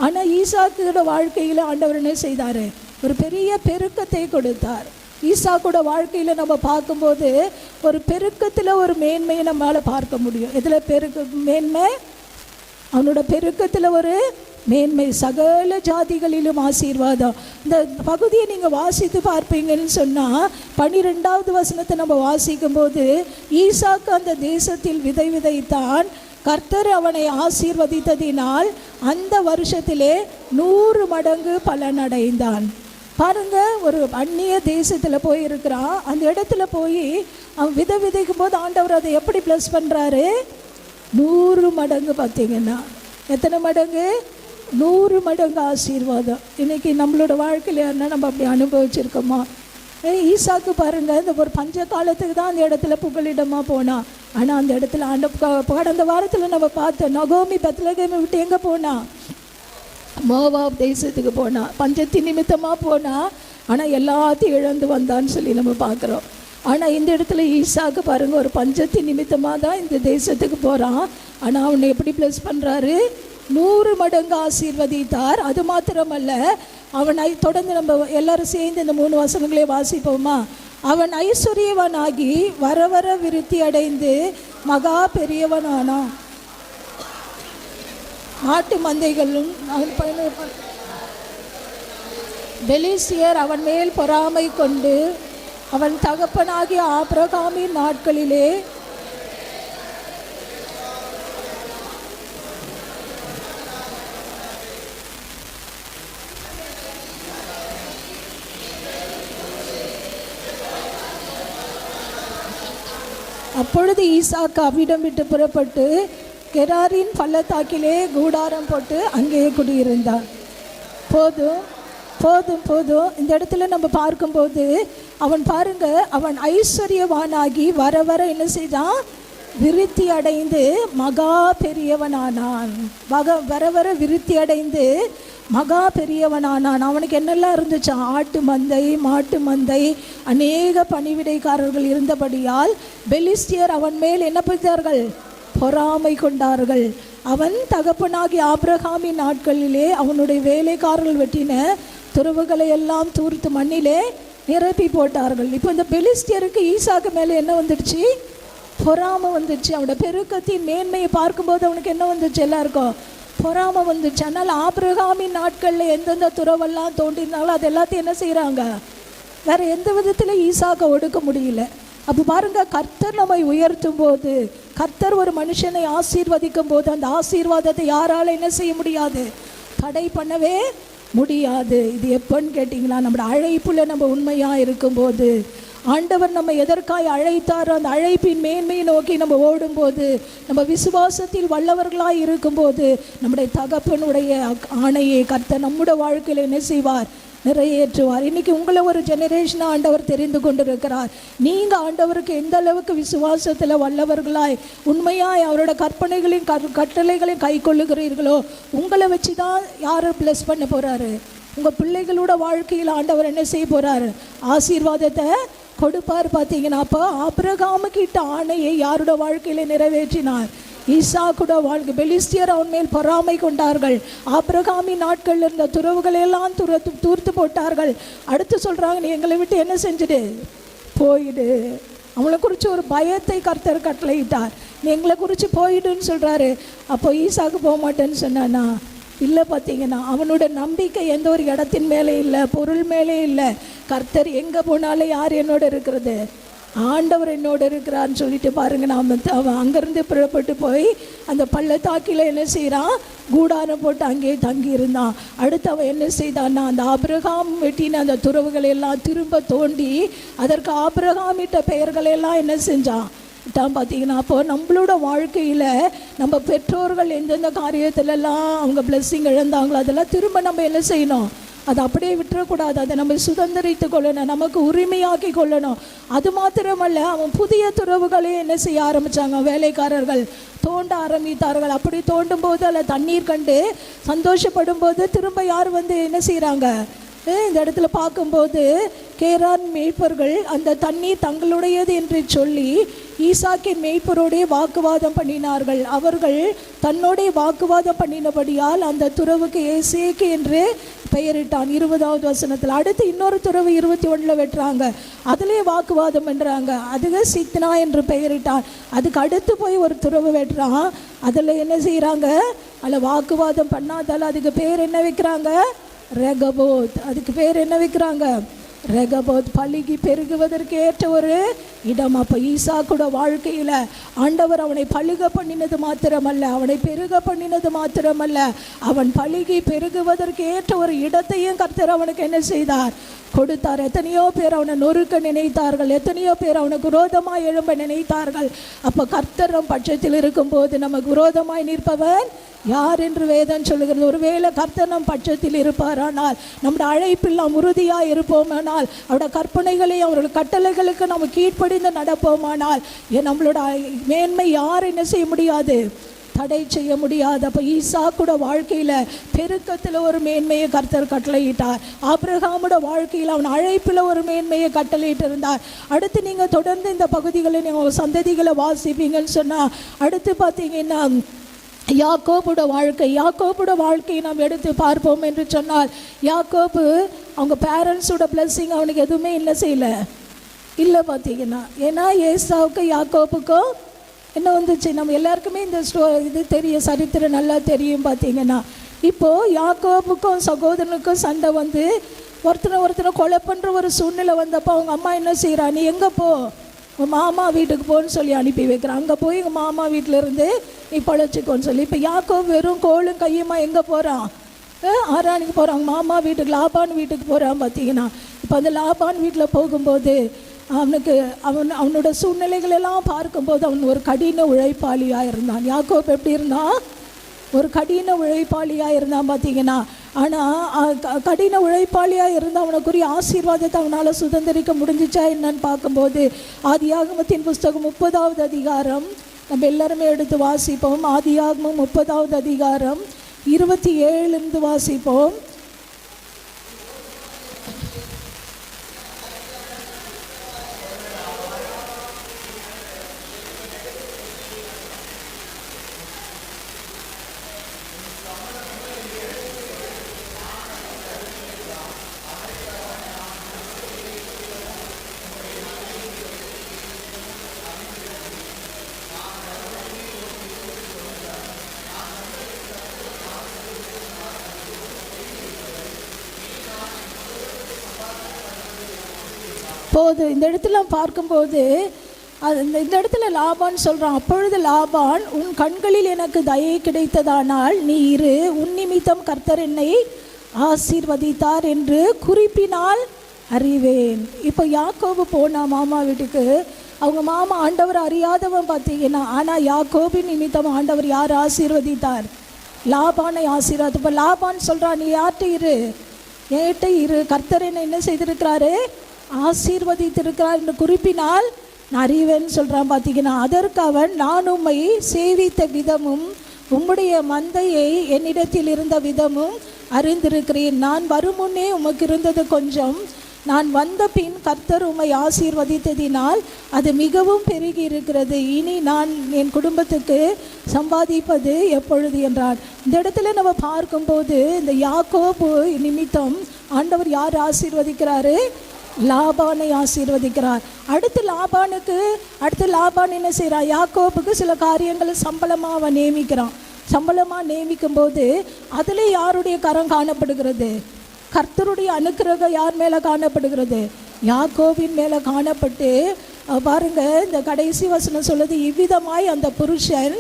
ஆனால் ஈசாக்கோட வாழ்க்கையில் ஆண்டவர் என்ன செய்தார்? ஒரு பெரிய பெருக்கத்தை கொடுத்தார். ஈசாக்கோட வாழ்க்கையில் நம்ம பார்க்கும்போது ஒரு பெருக்கத்தில் ஒரு மேன்மையை நம்மளால் பார்க்க முடியும். இதில் மேன்மை, அவனோட பெருக்கத்தில் ஒரு மேன்மை, சகல ஜாதிகளிலும் ஆசீர்வாதம். இந்த பகுதியை நீங்கள் வாசித்து பார்ப்பீங்கன்னு சொன்னால் 12வது வசனத்தை நம்ம வாசிக்கும் போது, ஈசாக்கு அந்த தேசத்தில் விதை விதைத்தான், கர்த்தர் அவனை ஆசீர்வதித்ததினால் அந்த வருஷத்திலே 100 மடங்கு பலனடைந்தான். பாருங்க, ஒரு அந்நிய தேசத்தில் போய் இருக்கிறான். அந்த இடத்துல போய் அவன் விதை விதைக்கும் போது ஆண்டவர் அதை எப்படி ப்ளஸ் பண்ணுறாரு? 100 மடங்கு. பார்த்தீங்கன்னா எத்தனை மடங்கு? 100 மடங்கு ஆசீர்வாதம். இன்றைக்கி நம்மளோட வாழ்க்கையில் யாருன்னா நம்ம அப்படி அனுபவிச்சிருக்கோமா? ஈசாக்கு பாருங்கள், இந்த ஒரு பஞ்ச காலத்துக்கு தான் அந்த இடத்துல புகலிடமாக போனான். ஆனால் அந்த இடத்துல கடந்த வாரத்தில் நம்ம பார்த்தோம், நகோமி பெத்லகேமை விட்டு எங்கே போனா? மோவாப் தேசத்துக்கு போனா. பஞ்சத்தின் நிமித்தமாக போனா, ஆனால் எல்லாத்தையும் இழந்து வந்தான்னு சொல்லி நம்ம பார்க்குறோம். ஆனால் இந்த இடத்துல ஈசாக்கு பாருங்கள், ஒரு பஞ்சத்தின் நிமித்தமாக தான் இந்த தேசத்துக்கு போகிறான். ஆனால் அவனை எப்படி ப்ளஸ் பண்ணுறாரு? 100 மடங்கு ஆசீர்வதித்தார். அது மாத்திரமல்ல, அவனை தொடர்ந்து நம்ம எல்லாரும் சேர்ந்து இந்த 3 வசனங்களே வாசிப்போமா? அவன் ஐஸ்வர்யவனாகி வர வர விருத்தி அடைந்து மகா பெரியவனானான். மாட்டு மந்தைகளும் பெலிஸ்தியர் அவன் மேல் பொறாமை கொண்டு அவன் தகப்பனாகிய ஆபிரகாமின் நாட்களிலே அப்பொழுது ஈசாக்கு அவ்விடம் விட்டு புறப்பட்டு கெராரின் பள்ளத்தாக்கிலே கூடாரம் போட்டு அங்கேயே குடியிருந்தான். போதும் போதும் போதும். இந்த இடத்துல நம்ம பார்க்கும்போது அவன் பாருங்க, அவன் ஐஸ்வர்யவானாகி வர வர என்ன செய்தான்? விருத்தி அடைந்து மகா பெரியவனானான். வர வர விருத்தி அடைந்து மகா பெரியவனானான். அவனுக்கு என்னெல்லாம் இருந்துச்சான்? ஆட்டு மந்தை, மாட்டு மந்தை, அநேக பணிவிடைக்காரர்கள் இருந்தபடியால் பெலிஸ்தியர் அவன் மேல் என்ன செய்தார்கள்? பொறாமை கொண்டார்கள். அவன் தகப்பனாகி ஆபிரகாமின் நாட்களிலே அவனுடைய வேலைக்காரர்கள் வெட்டின துறவுகளை எல்லாம் தூர்த்து மண்ணிலே நிரப்பி போட்டார்கள். இப்போ இந்த பெலிஸ்தியருக்கு ஈசாக்கு மேலே என்ன வந்துடுச்சு? பொறாமை வந்துடுச்சு. அவனோட பெருக்கத்தின் மேன்மையை பார்க்கும்போது அவனுக்கு என்ன வந்துச்சு? எல்லாருக்கும் பொறாமை வந்துச்சு. அதனால் ஆபிரகாமின் நாட்களில் எந்தெந்த துறவெல்லாம் தோன்றினாலும் அது எல்லாத்தையும் என்ன செய்கிறாங்க? வேறு எந்த விதத்தில் ஈசாக்கை ஒடுக்க முடியல. அப்போ பாருங்கள், கர்த்தர் நம்மை உயர்த்தும் போது, கர்த்தர் ஒரு மனுஷனை ஆசீர்வதிக்கும் போது அந்த ஆசீர்வாதத்தை யாரால் என்ன செய்ய முடியாது? தடை பண்ணவே முடியாது. இது எப்போன்னு கேட்டிங்களா? நம்மளோட அழைப்பில் நம்ம உண்மையாக இருக்கும்போது, ஆண்டவர் நம்ம எதற்காய் அழைத்தாரோ அந்த அழைப்பின் மேன்மையை நோக்கி நம்ம ஓடும்போது, நம்ம விசுவாசத்தில் வல்லவர்களாக இருக்கும்போது, நம்முடைய தகப்பனுடைய ஆணையை கர்த்தர் நம்முடைய வாழ்க்கையில் என்ன செய்வார்? நிறைவேற்றுவார். இன்றைக்கி உங்களை ஒரு ஜெனரேஷனாக ஆண்டவர் தெரிந்து கொண்டிருக்கிறார். நீங்கள் ஆண்டவருக்கு எந்த அளவுக்கு விசுவாசத்தில் வல்லவர்களாய் உண்மையாய் அவரோட கற்பனைகளையும் கட்டளைகளையும் கை கொள்ளுகிறீர்களோ, உங்களை வச்சு தான் யார் ப்ளஸ் பண்ண போகிறாரு? உங்கள் பிள்ளைகளோட வாழ்க்கையில் ஆண்டவர் என்ன செய்ய போகிறாரு? ஆசீர்வாதத்தை கொடுப்பார். பார்த்தீங்கன்னா, அப்போ ஆபிரகாமுக்கிட்ட ஆணையை யாரோட வாழ்க்கையில் நிறைவேற்றினார்? ஈசாக்குட வாழ்க்கை. பெலிஸ்தியர் அவன் மேல் பொறாமை கொண்டார்கள். ஆபிரகாமின் நாட்களில் இருந்த துறவுகளெல்லாம் தூர்த்து போட்டார்கள். அடுத்து சொல்கிறாங்க, நீ எங்களை விட்டு என்ன செஞ்சுடு? போயிடு. அவளை குறித்து ஒரு பயத்தை கர்த்தர் கட்டளையிட்டார். நீ எங்களை குறித்து போயிடுன்னு சொல்கிறாரு. அப்போ ஈசாக்கு போக மாட்டேன்னு சொன்னானா? இல்லை. பார்த்தீங்கன்னா, அவனோட நம்பிக்கை எந்த ஒரு இடத்தின் மேலே இல்லை, பொருள் மேலே இல்லை. கர்த்தர் எங்கே போனாலும் யார் என்னோட இருக்கிறது? ஆண்டவர் என்னோடு இருக்கிறான்னு சொல்லிட்டு பாருங்கள். அவன் அங்கேருந்து புறப்பட்டு போய் அந்த பள்ளத்தாக்கில் என்ன செய்கிறான்? கூடாரம் போட்டு அங்கேயே தங்கி இருந்தான். அடுத்து அவன் என்ன செய்தான்னா, அந்த ஆபிரகாம் வெட்டின அந்த துறவுகளை எல்லாம் திரும்ப தோண்டி அதற்கு ஆபிரகாமிட்ட பெயர்களெல்லாம் என்ன செஞ்சான் தான். பார்த்தீங்கன்னா, அப்போது நம்மளோட வாழ்க்கையில் நம்ம பெற்றோர்கள் எந்தெந்த காரியத்திலெல்லாம் அவங்க பிளெஸ்ஸிங் இழந்தாங்களோ அதெல்லாம் திரும்ப நம்ம என்ன செய்யணும்? அதை அப்படியே விட்டுறக்கூடாது. அதை நம்ம சுதந்திரித்து கொள்ளணும், நமக்கு உரிமையாக்கி கொள்ளணும். அது மாத்திரமல்ல, அவன் புதிய துறவுகளையும் என்ன செய்ய ஆரம்பித்தாங்க? வேலைக்காரர்கள் தோண்ட ஆரம்பித்தார்கள். அப்படி தோண்டும் போது அதில் தண்ணீர் கண்டு சந்தோஷப்படும் போது திரும்ப யார் வந்து என்ன செய்கிறாங்க? இந்த இடத்துல பார்க்கும்போது கேரான் மேய்ப்பர்கள் அந்த தண்ணீர் தங்களுடையது என்று சொல்லி ஈசாக்கின் மேய்ப்பரோடைய வாக்குவாதம் பண்ணினார்கள். அவர்கள் தன்னோடைய வாக்குவாதம் பண்ணினபடியால் அந்த துறவுக்கு ஏசேக்கு என்று பெயரிட்டான். 20வது வசனத்தில். அடுத்து இன்னொரு துறவு 21 வெட்டுறாங்க. அதிலே வாக்குவாதம் பண்ணுறாங்க. அதுக்கு சித்னா என்று பெயரிட்டான். அதுக்கு அடுத்து போய் ஒரு துறவு வெட்டுறான். அதில் என்ன செய்கிறாங்க? அதில் வாக்குவாதம் பண்ணாதால அதுக்கு பேர் என்ன வைக்கிறாங்க? ரெகபோத். அதுக்கு பேர் என்ன வைக்கிறாங்க? ரெகபோத். பலுகி பெருகுவதற்கு ஏற்ற ஒரு இடம். அப்போ ஈசாக்கோட வாழ்க்கையில் ஆண்டவர் அவனை பலுக பண்ணினது மாத்திரமல்ல, அவனை பெருக பண்ணினது மாத்திரமல்ல, அவன் பலுகி பெருகுவதற்கு ஏற்ற ஒரு இடத்தையும் கர்த்தர் அவனுக்கு என்ன செய்தார்? கொடுத்தார். எத்தனையோ பேர் அவனை நொறுக்க நினைத்தார்கள், எத்தனையோ பேர் அவனுக்கு விரோதமாய் எழும்ப நினைத்தார்கள். அப்போ கர்த்தர் நம் பட்சத்தில் இருக்கும்போது நமக்கு விரோதமாய் நிற்பவன் யார் என்று வேதம் சொல்லுகிறது. ஒருவேளை கர்த்தர் நம் பட்சத்தில் இருப்பாரானால், நம்முடைய அழைப்பில் நாம் உறுதியாக இருப்போமானால், அவருடைய கற்பனைகளை அவருடைய கட்டளைகளுக்கு நம்ம கீழ்ப்படிந்து நடப்போமானால், நம்மளோட மேன்மை யார் என்ன செய்ய முடியாது? தடை செய்ய முடியாது. அப்போ ஈசாக்கோட வாழ்க்கையில் பெருக்கத்தில் ஒரு மேன்மையை கர்த்தர் கட்டளையிட்டார். ஆபிரகாமோட வாழ்க்கையில் அவன் அழைப்பில் ஒரு மேன்மையை கட்டளையிட்டு இருந்தார். அடுத்து நீங்கள் தொடர்ந்து இந்த பகுதிகளை நீங்கள் சந்ததிகளை வாசிப்பீங்கன்னு சொன்னால், அடுத்து பார்த்தீங்கன்னா யாக்கோபோட வாழ்க்கையை நாம் எடுத்து பார்ப்போம் என்று சொன்னால், யாக்கோபு அவங்க பேரண்ட்ஸோட பிளஸ்ஸிங் அவனுக்கு எதுவுமே இல்லை பார்த்தீங்கன்னா. ஏன்னா ஏசாவுக்கு யாக்கோபுக்கும் என்ன வந்துச்சு? நம்ம எல்லாருக்குமே இந்த இது தெரியும், சரித்திரம் நல்லா தெரியும் பார்த்தீங்கன்னா. இப்போது யாக்கோபுக்கும் சகோதரனுக்கும் சண்டை வந்து ஒருத்தனை கொலை பண்ணுற ஒரு சூழ்நிலை வந்தப்போ அவங்க அம்மா என்ன செய்கிறா? நீ எங்கே போ, உங்கள் மாமா வீட்டுக்கு போன்னு சொல்லி அனுப்பி வைக்கிறான். அங்கே போய் எங்கள் மாமா வீட்டிலேருந்து நீ பழச்சிக்கோன்னு சொல்லி. இப்போ யாக்கோபு வெறும் கோலும் கையுமா எங்கே போகிறான்? ஆராணிக்கு போகிறான், மாமா வீட்டுக்கு, லாபான் வீட்டுக்கு போகிறான் பார்த்தீங்கன்னா. இப்போ அந்த லாபான் வீட்டில் போகும்போது அவனோட சூழ்நிலைகளெல்லாம் பார்க்கும்போது அவன் ஒரு கடின உழைப்பாளியாக இருந்தான். யாக்கோபு எப்படி இருந்தான்? ஒரு கடின உழைப்பாளியாக இருந்தான் பார்த்தீங்கன்னா. ஆனால் கடின உழைப்பாளியாக இருந்து அவனுக்குரிய ஆசீர்வாதத்தை அவனால் சுதந்திரிக்க முடிஞ்சிச்சா என்னன்னு பார்க்கும்போது, ஆதியாகமத்தின் புஸ்தகம் 30வது அதிகாரம் நம்ம எல்லாருமே எடுத்து வாசிப்போம். ஆதியாகமம் 30வது அதிகாரம் 27 வாசிப்போம். போது இந்த இடத்துல பார்க்கும்போது இந்த இடத்துல லாபான் சொல்கிறான். அப்பொழுது லாபான், உன் கண்களில் எனக்கு தயை கிடைத்ததானால் நீ இரு, உன் நிமித்தம் கர்த்தர் என்னை ஆசீர்வதித்தார் என்று குறிப்பினால் அறிவேன். இப்போ யாக்கோபு போனா மாமா வீட்டுக்கு. அவங்க மாமா ஆண்டவர் அறியாதவன் பார்த்தீங்கன்னா. ஆனால் யாக்கோபின் நிமித்தம் ஆண்டவர் யார் ஆசீர்வதித்தார்? லாபானை ஆசீர்வாதம். இப்போ லாபான் சொல்கிறான், நீ யார்கிட்ட இரு, ஏட்ட இரு, கர்த்தர் என்ன செய்திருக்கிறாரு? ஆசீர்வதித்திருக்கிறார் என்று குறிப்பினால் நான் அறிவேன்னு சொல்கிறான் பார்த்தீங்கன்னா. அதற்கு அவன், நான் உம்மை சேவித்த விதமும் உம்முடைய மந்தையை என்னிடத்தில் இருந்த விதமும் அறிந்திருக்கிறேன். நான் வரும் முன்னே உமக்கு இருந்தது கொஞ்சம், நான் வந்த பின் கர்த்தர் உம்மை ஆசீர்வதித்ததினால் அது மிகவும் பெருகி இருக்கிறது. இனி நான் என் குடும்பத்துக்கு சம்பாதிப்பது எப்பொழுது என்றான். இந்த இடத்துல நம்ம பார்க்கும்போது இந்த யாக்கோபு நிமித்தம் ஆண்டவர் யார் ஆசீர்வதிக்கிறாரு? லாபானை ஆசீர்வதிக்கிறார். அடுத்து லாபான் என்ன செய்கிறான்? யாக்கோபுக்கு சில காரியங்களை சம்பளமாக அவன் நியமிக்கிறான். சம்பளமாக நியமிக்கும் போது அதில் யாருடைய கரம் காணப்படுகிறது? கர்த்தருடைய அனுக்கிரகம் யார் மேலே காணப்படுகிறது? யாக்கோபின் மேலே காணப்பட்டு பாருங்க, இந்த கடைசி வசனம் சொல்லுது, இவ்விதமாய் அந்த புருஷன்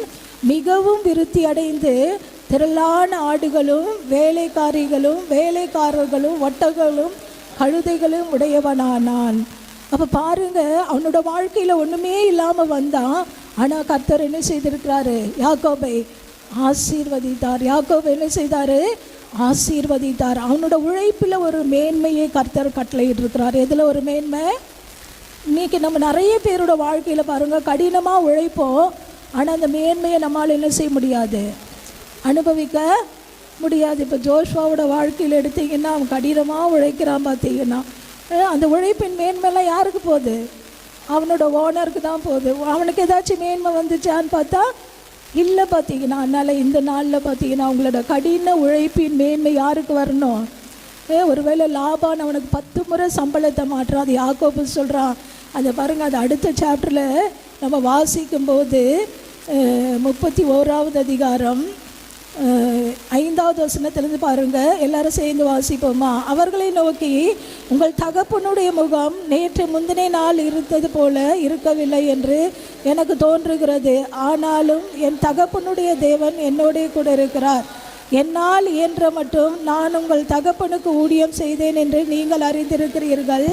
மிகவும் விருத்தி அடைந்து திரளான ஆடுகளும் வேலைக்காரர்களும் ஒட்டகளும் கழுதைகளும் உடையவனானான். அப்போ பாருங்க, அவனோட வாழ்க்கையில் ஒன்றுமே இல்லாமல் வந்தான். ஆனால் கர்த்தர் என்ன செய்திருக்கிறாரு? யாக்கோபை ஆசீர்வதித்தார். யாக்கோபை என்ன செய்தார்? ஆசீர்வதித்தார். அவனோட உழைப்பில் ஒரு மேன்மையை கர்த்தர் கட்டளையிட்டிருக்கிறார். எதில் ஒரு மேன்மை? இன்றைக்கி நம்ம நிறைய பேரோட வாழ்க்கையில் பாருங்கள், கடினமாக உழைப்போம். ஆனால் அந்த மேன்மையை நம்மளால் என்ன செய்ய முடியாது? அனுபவிக்க முடியாது. இப்போ ஜோஷ்வாவோட வாழ்க்கையில் எடுத்திங்கன்னா அவன் கடினமாக உழைக்கிறான் பார்த்தீங்கன்னா. அந்த உழைப்பின் மேன்மைலாம் யாருக்கு போகுது? அவனோட ஓனருக்கு தான் போகுது. அவனுக்கு ஏதாச்சும் மேன்மை வந்துச்சான்னு பார்த்தா இல்லை பார்த்தீங்கன்னா. அதனால் இந்த நாளில் பார்த்தீங்கன்னா அவங்களோட கடின உழைப்பின் மேன்மை யாருக்கு வரணும்? ஒருவேளை லாபான் அவனுக்கு 10 முறை சம்பளத்தை மாற்றான். அது யாக்கோபு சொல்கிறான். அதை பாருங்கள், அது அடுத்த சாப்டரில் நம்ம வாசிக்கும்போது 31வது அதிகாரம் 5வது வசனத்திலிருந்து பாருங்கள், எல்லாரும் சேர்ந்து வாசிப்போமா? அவர்களை நோக்கி, உங்கள் தகப்பனுடைய முகம் நேற்று முந்தின நாள் இருந்தது போல இருக்கவில்லை என்று எனக்கு தோன்றுகிறது. ஆனாலும் என் தகப்பனுடைய தேவன் என்னோடே கூட இருக்கிறார். என்னால் இயன்ற மட்டும் நான் உங்கள் தகப்பனுக்கு ஊழியம் செய்தேன் என்று நீங்கள் அறிந்திருக்கிறீர்கள்.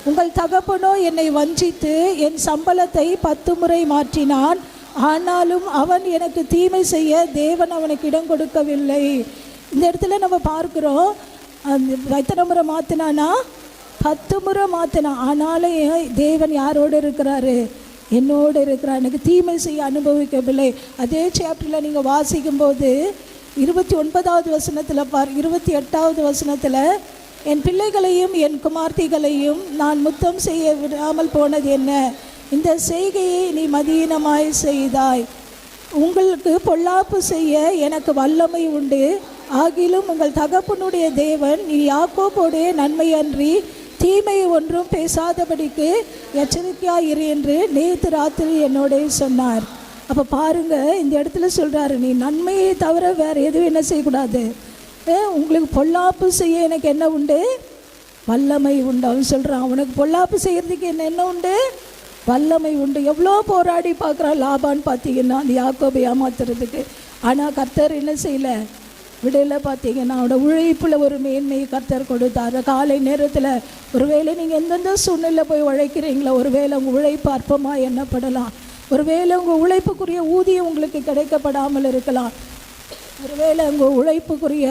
உங்கள் தகப்பனோ என்னை வஞ்சித்து என் சம்பளத்தை 10 முறை மாற்றினான். ஆனாலும் அவன் எனக்கு தீமை செய்ய தேவன் அவனுக்கு இடம் கொடுக்கவில்லை. இந்த இடத்துல நம்ம பார்க்குறோம், அந்த எத்தனை முறை மாற்றினானா? 10 முறை மாற்றினான். ஆனாலும் தேவன் யாரோடு இருக்கிறாரு? என்னோடு இருக்கிறார். எனக்கு தீமை செய்ய அனுபவிக்கவில்லை. அதே சாப்டரில் நீங்கள் வாசிக்கும்போது 29வது வசனத்தில் 28வது வசனத்தில், என் பிள்ளைகளையும் என் குமார்த்திகளையும் நான் முத்தம் செய்ய விடாமல் போனது என்ன? இந்த செய்கையை நீ மதீனமாய் செய்தாய். உங்களுக்கு பொல்லாப்பு செய்ய எனக்கு வல்லமை உண்டு. ஆகிலும் உங்கள் தகப்பனுடைய தேவன் நீ யாக்கோபோடைய நன்மை அன்றி தீமை ஒன்றும் பேசாதபடிக்கு எச்சரிக்கையாயிரு என்று நேற்று ராத்திரி என்னோட சொன்னார். அப்போ பாருங்கள், இந்த இடத்துல சொல்கிறாரு, நீ நன்மையை தவிர வேறு எதுவும் என்ன செய்யக்கூடாது. உங்களுக்கு பொல்லாப்பு செய்ய எனக்கு என்ன உண்டு? வல்லமை உண்டு. அவன் சொல்கிறான், அவனுக்கு பொல்லாப்பு செய்கிறதுக்கு என்ன உண்டு? வல்லமை உண்டு. எவ்வளோ போராடி பார்க்குறான் லாபான்னு பார்த்தீங்கன்னா அந்த யாக்கோபை ஏமாத்துறதுக்கு. ஆனால் கர்த்தர் என்ன செய்யலை, விடையில் பார்த்தீங்கன்னா அவனோட உழைப்பில் ஒரு மேன்மையை கர்த்தர் கொடுத்தார். காலை நேரத்தில் ஒருவேளை நீங்கள் எந்தெந்த சூழ்நிலை போய் உழைக்கிறீங்களோ, ஒருவேளை உங்கள் உழைப்பு அற்பமாக எண்ணப்படலாம். ஒருவேளை உங்கள் உழைப்புக்குரிய ஊதியம் உங்களுக்கு கிடைக்கப்படாமல் இருக்கலாம். ஒருவேளை உங்கள் உழைப்புக்குரிய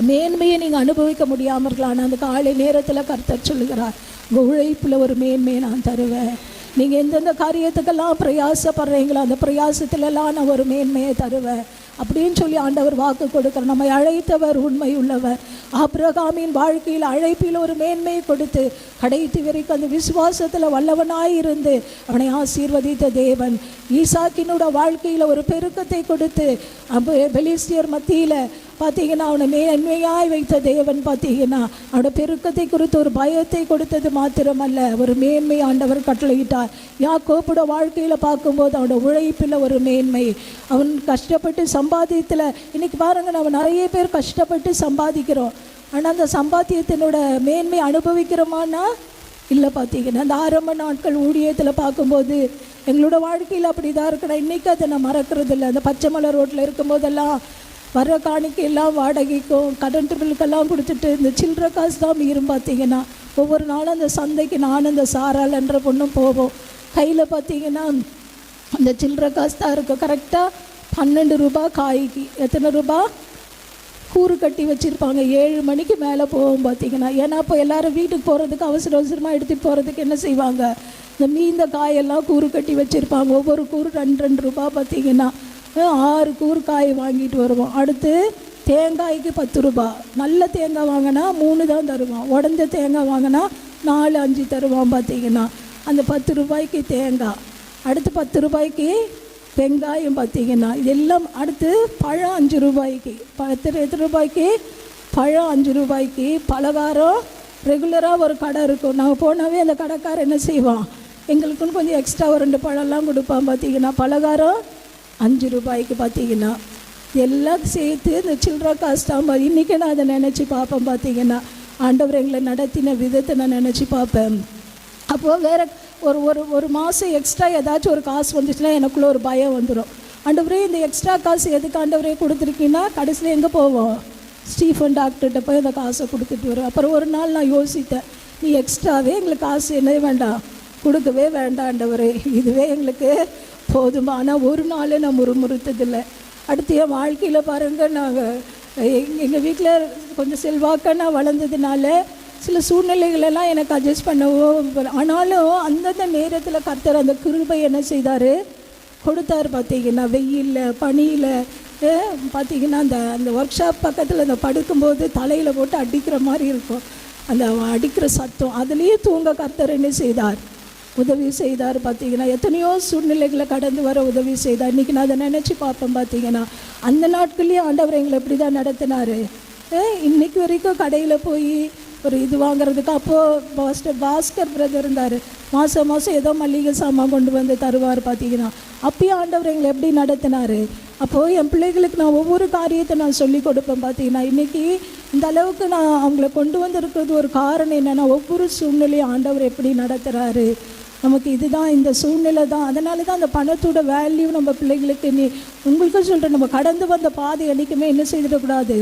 மேன்மையை நீங்கள் அனுபவிக்க முடியாமல் இருக்கலாம். ஆனால் அந்த காலை நேரத்தில் கர்த்தர் சொல்லுகிறார், உங்கள் உழைப்பில் ஒரு மேன்மையை நான் தருவேன். நீங்கள் எந்தெந்த காரியத்துக்கெல்லாம் பிரயாசப்படுறீங்களோ அந்த பிரயாசத்துலலாம் நான் ஒரு மேன்மையை தருவேன் அப்படின்னு சொல்லி ஆண்டவர் வாக்கு கொடுக்குறார். நம்மை அழைத்தவர் உண்மை உள்ளவர். ஆபிரகாமின் வாழ்க்கையில் அழைப்பில் ஒரு மேன்மையை கொடுத்து கடைசி வரைக்கும் அந்த விசுவாசத்தில் வல்லவனாயிருந்து அவனை ஆசீர்வதித்த தேவன். ஈசாக்கினோட வாழ்க்கையில் ஒரு பெருக்கத்தை கொடுத்து பெலிஸ்தியர் மத்தியில் பார்த்தீங்கன்னா அவனை மேன்மையாய் வைத்த தேவன். பார்த்தீங்கன்னா அவனோட பெருக்கத்தை குறித்து ஒரு பயத்தை கொடுத்தது மாத்திரமல்ல, ஒரு மேன்மை ஆண்டவர் கட்டளையிட்டார். யாக்கோபோட வாழ்க்கையில் பார்க்கும்போது அவனோட உழைப்பில் ஒரு மேன்மை, அவன் கஷ்டப்பட்டு சம்பாதியத்தில். இன்றைக்கி பாருங்கள், நம்ம நிறைய பேர் கஷ்டப்பட்டு சம்பாதிக்கிறோம். ஆனால் அந்த சம்பாத்தியத்தினோட மேன்மை அனுபவிக்கிறோமானா இல்லை. பார்த்தீங்கன்னா அந்த ஆரம்ப நாட்கள் ஊழியத்தில் பார்க்கும்போது எங்களோட வாழ்க்கையில் அப்படி தான் இருக்கிற. இன்றைக்கி அதை நான் மறக்கிறது இல்லை. அந்த பச்சை மலை ரோட்டில் இருக்கும்போதெல்லாம் வர காணிக்கையெல்லாம் வாடகைக்கும் கரண்ட் பில்லுக்கெல்லாம் கொடுத்துட்டு இந்த சில்லற காசு தான் மீறும். பார்த்தீங்கன்னா ஒவ்வொரு நாளும் அந்த சந்தைக்கு நானும் அந்த சாரால் என்ற பொண்ணும் போவோம். கையில் பார்த்தீங்கன்னா அந்த சில்லற காசு தான் இருக்கும். கரெக்டாக 12 ரூபா காய்க்கு. எத்தனை ரூபா? கூறு கட்டி வச்சுருப்பாங்க. 7 மணிக்கு மேலே போவோம். பார்த்தீங்கன்னா ஏன்னா இப்போ எல்லோரும் வீட்டுக்கு போகிறதுக்கு அவசர அவசரமாக எடுத்துகிட்டு போகிறதுக்கு என்ன செய்வாங்க, இந்த மீந்த காயெல்லாம் கூறு கட்டி வச்சுருப்பாங்க. ஒவ்வொரு கூறு 2 ரூபா. பார்த்தீங்கன்னா 6 கூறு காய் வாங்கிட்டு வருவோம். அடுத்து தேங்காய்க்கு 10 ரூபா. நல்ல தேங்காய் வாங்கினா 3 தான் தருவான். உடஞ்ச தேங்காய் வாங்கினா 4, 5 தருவான். பார்த்தீங்கன்னா அந்த 10 ரூபாய்க்கு தேங்காய். அடுத்து 10 ரூபாய்க்கு வெங்காயம். பார்த்தீங்கன்னா இதெல்லாம். அடுத்து பழம் 5 ரூபாய்க்கு. எத்தனை ரூபாய்க்கு? பழம் 5 ரூபாய்க்கு. பலகாரம் ரெகுலராக ஒரு கடை இருக்கும். நாங்கள் போனாவே அந்த கடைக்காரர் என்ன செய்வான், எங்களுக்குன்னு கொஞ்சம் எக்ஸ்ட்ரா ஒரு 2 பழம்லாம் கொடுப்பான். பார்த்தீங்கன்னா பலகாரம் 5 ரூபாய்க்கு. பார்த்தீங்கன்னா எல்லாம் சேர்த்து இந்த சில்லற காசு தான். இன்றைக்கி நான் அதை நினச்சி பார்ப்பேன். பார்த்தீங்கன்னா ஆண்டவர் எங்களை நடத்தின விதத்தை நான் நினச்சி பார்ப்பேன். அப்போது வேறு ஒரு மாதம் எக்ஸ்ட்ரா ஏதாச்சும் ஒரு காசு வந்துச்சுன்னா எனக்குள்ளே ஒரு பயம் வந்துடும். ஆண்டவரே இந்த எக்ஸ்ட்ரா காசு எதுக்கு ஆண்டவரே கொடுத்துருக்கீங்கன்னா கடைசியில் எங்கே போவோம், ஸ்டீஃபன் டாக்டர்கிட்ட போய் அந்த காசை கொடுத்துட்டு வரும். அப்புறம் ஒரு நாள் நான் யோசித்தேன், நீ எக்ஸ்ட்ராவே எங்களுக்கு காசு என்ன வேண்டாம், கொடுக்கவே வேண்டாம் ஆண்டவரே, இதுவே எங்களுக்கு போதுமா. ஆனால் ஒரு நாள் நான் முறுமுறுத்ததில்லை. அடுத்து என் வாழ்க்கையில் பாருங்கள், நாங்கள் எங்கள் வீட்டில் கொஞ்சம் செல்வாக்காக நான் வளர்ந்ததுனால சில சூழ்நிலைகளெல்லாம் எனக்கு அட்ஜஸ்ட் பண்ணவோ, ஆனாலும் அந்தந்த நேரத்தில் கர்த்தர் அந்த கிருபை என்ன செய்தார், கொடுத்தார். பார்த்தீங்கன்னா வெயிலில் பனியில் பார்த்தீங்கன்னா அந்த ஒர்க் ஷாப் பக்கத்தில் அந்த படுக்கும்போது தலையில் போட்டு அடிக்கிற மாதிரி இருக்கும். அந்த அடிக்கிற சத்தம், அதுலேயே தூங்க கர்த்தர் என்ன செய்தார், உதவி செய்தார். பார்த்தீங்கன்னா எத்தனையோ சூழ்நிலைகளை கடந்து வர உதவி செய்தார். இன்றைக்கி நான் அதை நினச்சி பார்ப்பேன். பார்த்தீங்கன்னா அந்த நாட்கள்லேயும் ஆண்டவர் எங்களை எப்படி தான் நடத்தினார். இன்றைக்கி வரைக்கும் கடையில் போய் ஒரு இது வாங்குறதுக்கு, அப்போது பாஸ்கர் பிரதர் இருந்தார், மாதம் ஏதோ மல்லிகை சாமான் கொண்டு வந்து தருவார். பார்த்தீங்கன்னா அப்பயும் ஆண்டவர் எங்களை எப்படி நடத்தினார். அப்போது என் பிள்ளைகளுக்கு நான் ஒவ்வொரு காரியத்தை நான் சொல்லி கொடுப்பேன். பார்த்தீங்கன்னா இன்றைக்கி இந்த அளவுக்கு நான் அவங்கள கொண்டு வந்திருக்கிறது ஒரு காரணம் என்னென்னா, ஒவ்வொரு சூழ்நிலையும் ஆண்டவர் எப்படி நடத்துகிறாரு, நமக்கு இதுதான் இந்த சூழ்நிலை தான். அதனால தான் அந்த பணத்தோட வேல்யூ நம்ம பிள்ளைகளுக்கு உங்களுக்கும் சொல்கிறேன், நம்ம கடந்து வந்த பாதை என்றைக்குமே என்ன செய்திடக்கூடாது,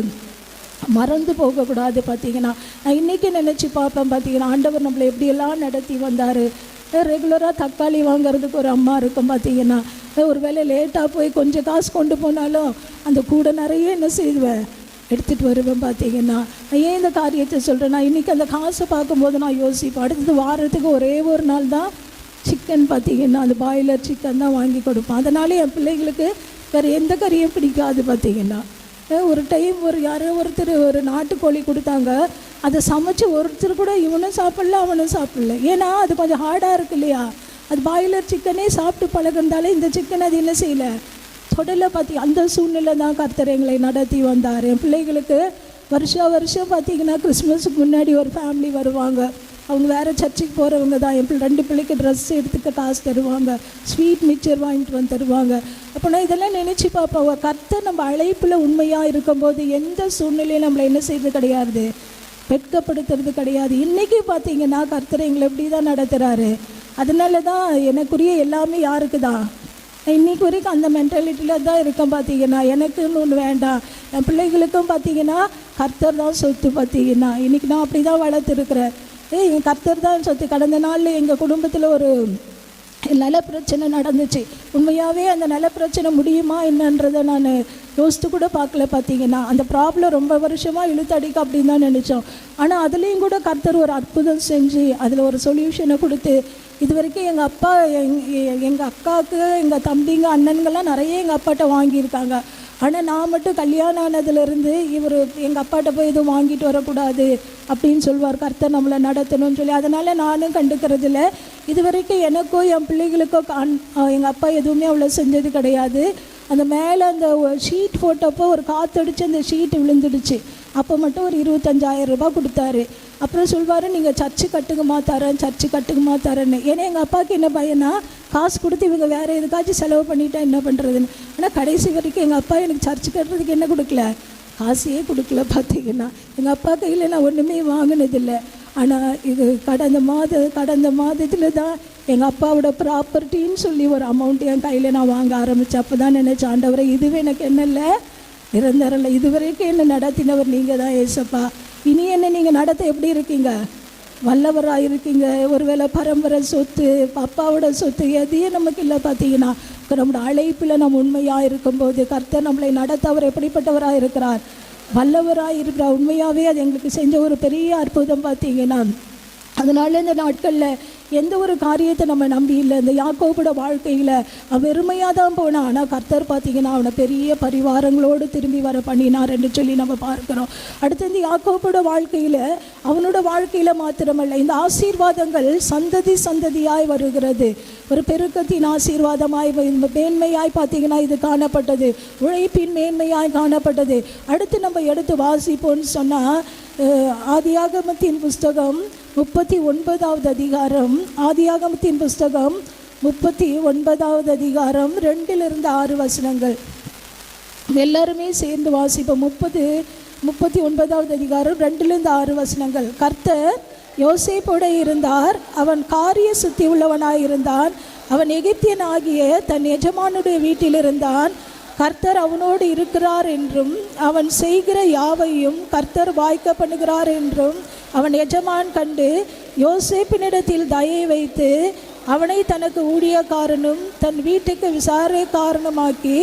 மறந்து போகக்கூடாது. பார்த்தீங்கன்னா நான் இன்றைக்கி நினச்சி பார்ப்பேன். பார்த்தீங்கன்னா ஆண்டவர் நம்மளை எப்படியெல்லாம் நடத்தி வந்தார். ரெகுலராக தக்காளி வாங்கிறதுக்கு ஒரு அம்மா இருக்கும். பார்த்தீங்கன்னா ஒரு வேளை லேட்டாக போய் கொஞ்சம் காசு கொண்டு போனாலும் அந்த கூட நிறைய என்ன செய்வேன், எடுத்துகிட்டு வருவேன். பார்த்தீங்கன்னா நான் ஏன் இந்த காரியத்தை சொல்கிறேன், நான் இன்றைக்கி அந்த காசை பார்க்கும்போது நான் யோசிப்பேன், அடுத்தது வாரத்துக்கு ஒரே ஒரு நாள் தான் சிக்கன், பார்த்தீங்கன்னா அந்த பாய்லர் சிக்கன் தான் வாங்கி கொடுப்பேன். அதனால என் பிள்ளைங்களுக்கு வேறு எந்த கறியும் பிடிக்காது. பார்த்தீங்கன்னா ஒரு டைம் யாரோ ஒருத்தர் ஒரு நாட்டுக்கோழி கொடுத்தாங்க, அதை சமைச்சு ஒருத்தர் கூட இவனும் சாப்பிடல அவனும் சாப்பிடல. ஏன்னா அது கொஞ்சம் ஹார்டாக இருக்கு இல்லையா, அது பாய்லர் சிக்கனே சாப்பிட்டு பழகிருந்தாலே இந்த சிக்கன் அது என்ன செய்யலை, தொடலை. அந்த சூழ்நிலை தான் கர்த்தர் எங்களை நடத்தி வந்தார். என் பிள்ளைகளுக்கு வருஷம் பார்த்தீங்கன்னா கிறிஸ்மஸுக்கு முன்னாடி ஒரு ஃபேமிலி வருவாங்க, அவங்க வேறு சர்ச்சுக்கு போகிறவங்க தான். என் 2 பிள்ளைக்கு ட்ரெஸ் எடுத்துக்க காசு தருவாங்க, ஸ்வீட் மிக்சர் வாங்கிட்டு வந்து தருவாங்க. அப்போ நான் இதெல்லாம் நினச்சி பார்ப்பேன், கர்த்தர் நம்ம அழைப்பில் உண்மையாக இருக்கும்போது எந்த சூழ்நிலையும் நம்மளை என்ன செய்வது கிடையாது, வெட்கப்படுத்துறது கிடையாது. இன்றைக்கி பார்த்தீங்கன்னா கர்த்தர் எங்களை எப்படி தான் நடத்துகிறாரு. அதனால தான் எனக்குரிய எல்லாமே யாருக்கு தான், இன்றைக்கி வரைக்கும் அந்த மென்டாலிட்டியில் தான் இருக்கேன். பார்த்தீங்கன்னா எனக்குன்னு ஒன்று வேண்டாம், என் பிள்ளைகளுக்கும் பார்த்தீங்கன்னா கர்த்தர் தான் சொத்து. பார்த்தீங்கன்னா இன்றைக்கி நான் அப்படி தான் வளர்த்துருக்குறேன். என் கர்த்தர் தான் சொத்து. கடந்த நாளில் எங்கள் குடும்பத்தில் ஒரு நல பிரச்சனை நடந்துச்சு. உண்மையாகவே அந்த நல பிரச்சனை முடியுமா என்னன்றதை நான் யோசித்து கூட பார்க்கல. பார்த்தீங்கன்னா அந்த ப்ராப்ளம் ரொம்ப வருஷமாக இழுத்தடிக்க அப்படின்னு தான் நினச்சோம். ஆனால் அதுலேயும் கூட கர்த்தர் ஒரு அற்புதம் செஞ்சு அதில் ஒரு சொல்யூஷனை கொடுத்து, இது வரைக்கும் எங்கள் அப்பா எங்கள் அக்காவுக்கு எங்கள் தம்பிங்க அண்ணன்கள்லாம் நிறைய எங்கள் அப்பாட்ட வாங்கியிருக்காங்க. ஆனால் நான் மட்டும் கல்யாணம் ஆனதுலேருந்து இவர் எங்கள் அப்பாட்ட போய் எதுவும் வாங்கிட்டு வரக்கூடாது அப்படின்னு சொல்லுவார், கர்த்தர் நம்மளை நடத்தணும்னு சொல்லி. அதனால் நானும் கண்டுக்கிறதில்ல. இது வரைக்கும் எனக்கோ என் பிள்ளைகளுக்கோ எங்கள் அப்பா எதுவுமே அவ்வளோ செஞ்சது கிடையாது. அந்த மேலே அந்த ஷீட் போட்டப்போ ஒரு காற்றடிச்சு அந்த ஷீட் விழுந்துடுச்சு. அப்போ மட்டும் ஒரு 25,000 ரூபாய் கொடுத்தாரு. அப்புறம் சொல்வார், நீங்கள் சர்ச்சு கட்டுக்குமா தரேன்னு. ஏன்னா எங்கள் அப்பாவுக்கு என்ன பையனா, காசு கொடுத்து இவங்க வேறு எதுக்காச்சும் செலவு பண்ணிட்டா என்ன பண்ணுறதுன்னு. ஆனால் கடைசி வரைக்கும் எங்கள் அப்பா எனக்கு சர்ச்சு கட்டுறதுக்கு என்ன கொடுக்கல, காசையே கொடுக்கல. பார்த்தீங்கன்னா எங்கள் அப்பா கையில் நான் ஒன்றுமே வாங்கினதில்லை. ஆனால் இது கடந்த மாதத்தில் தான் எங்கள் அப்பாவோட ப்ராப்பர்ட்டின்னு சொல்லி ஒரு அமௌண்ட் என் கையில் நான் வாங்க ஆரம்பித்தேன். அப்போ தான் நினச்சேன், ஆண்டவரை இதுவே எனக்கு என்ன இல்லை, நிரந்தரம் இல்லை, இதுவரைக்கும் என்ன நடத்தினவர் நீங்கள் தான் ஏசப்பா. இனி என்ன நீங்கள் நடத்த எப்படி இருக்கீங்க, வல்லவராக இருக்கீங்க. ஒருவேளை பரம்பரை சொத்து, அப்பாவோட சொத்து எதையும் நமக்கு இல்லை. பார்த்தீங்கன்னா நம்மளோட அழைப்பில் நம்ம உண்மையாக இருக்கும்போது கர்த்தர் நம்மளை நடத்த அவர் எப்படிப்பட்டவராக இருக்கிறார், வல்லவராக இருக்கிறார். உண்மையாகவே அது எங்களுக்கு செஞ்ச ஒரு பெரிய அற்புதம். பார்த்தீங்கன்னா அதனால இந்த நாட்களில் எந்த ஒரு காரியத்தை நம்ம நம்பி இல்லை. இந்த யாக்கோபோட வாழ்க்கையில் அவன் வெறுமையாக தான் போனான். ஆனால் கர்த்தர் பார்த்தீங்கன்னா அவனை பெரிய பரிவாரங்களோடு திரும்பி வர பண்ணினார் என்று சொல்லி நம்ம பார்க்குறோம். அடுத்து இந்த யாக்கோபோட வாழ்க்கையில் அவனோட வாழ்க்கையில் மாத்திரமல்ல, இந்த ஆசீர்வாதங்கள் சந்ததியாய் வருகிறது. ஒரு பெருக்கத்தின் ஆசீர்வாதமாய் மேன்மையாய் பார்த்தீங்கன்னா இது காணப்பட்டது, உழைப்பின் மேன்மையாய் காணப்பட்டது. அடுத்து நம்ம எடுத்து வாசிப்போன்னு சொன்னால் ஆதியாகமத்தின் புஸ்தகம் 39வது அதிகாரம், ஆதியாகமத்தின் புஸ்தகம் 39வது அதிகாரம் 2-6 வசனங்கள் எல்லாருமே சேர்ந்து வாசிப்போம். 39வது அதிகாரம் 2-6 வசனங்கள். கர்த்தர் யோசேப்போடு இருந்தார், அவன் காரிய சுத்தி உள்ளவனாய் இருந்தான், அவன் எகிப்தியன் ஆகிய தன் எஜமானுடைய வீட்டில் இருந்தான். கர்த்தர் அவனோடு இருக்கிறார் என்றும் அவன் செய்கிற யாவையும் கர்த்தர் வாய்க்க பண்ணுகிறார் என்றும் அவன் எஜமான் கண்டு யோசேப்பினிடத்தில் தயை வைத்து அவனை தனக்கு ஊழியக்காரனும் தன் வீட்டுக்கு விசாரணைக்காரனுமாக்கி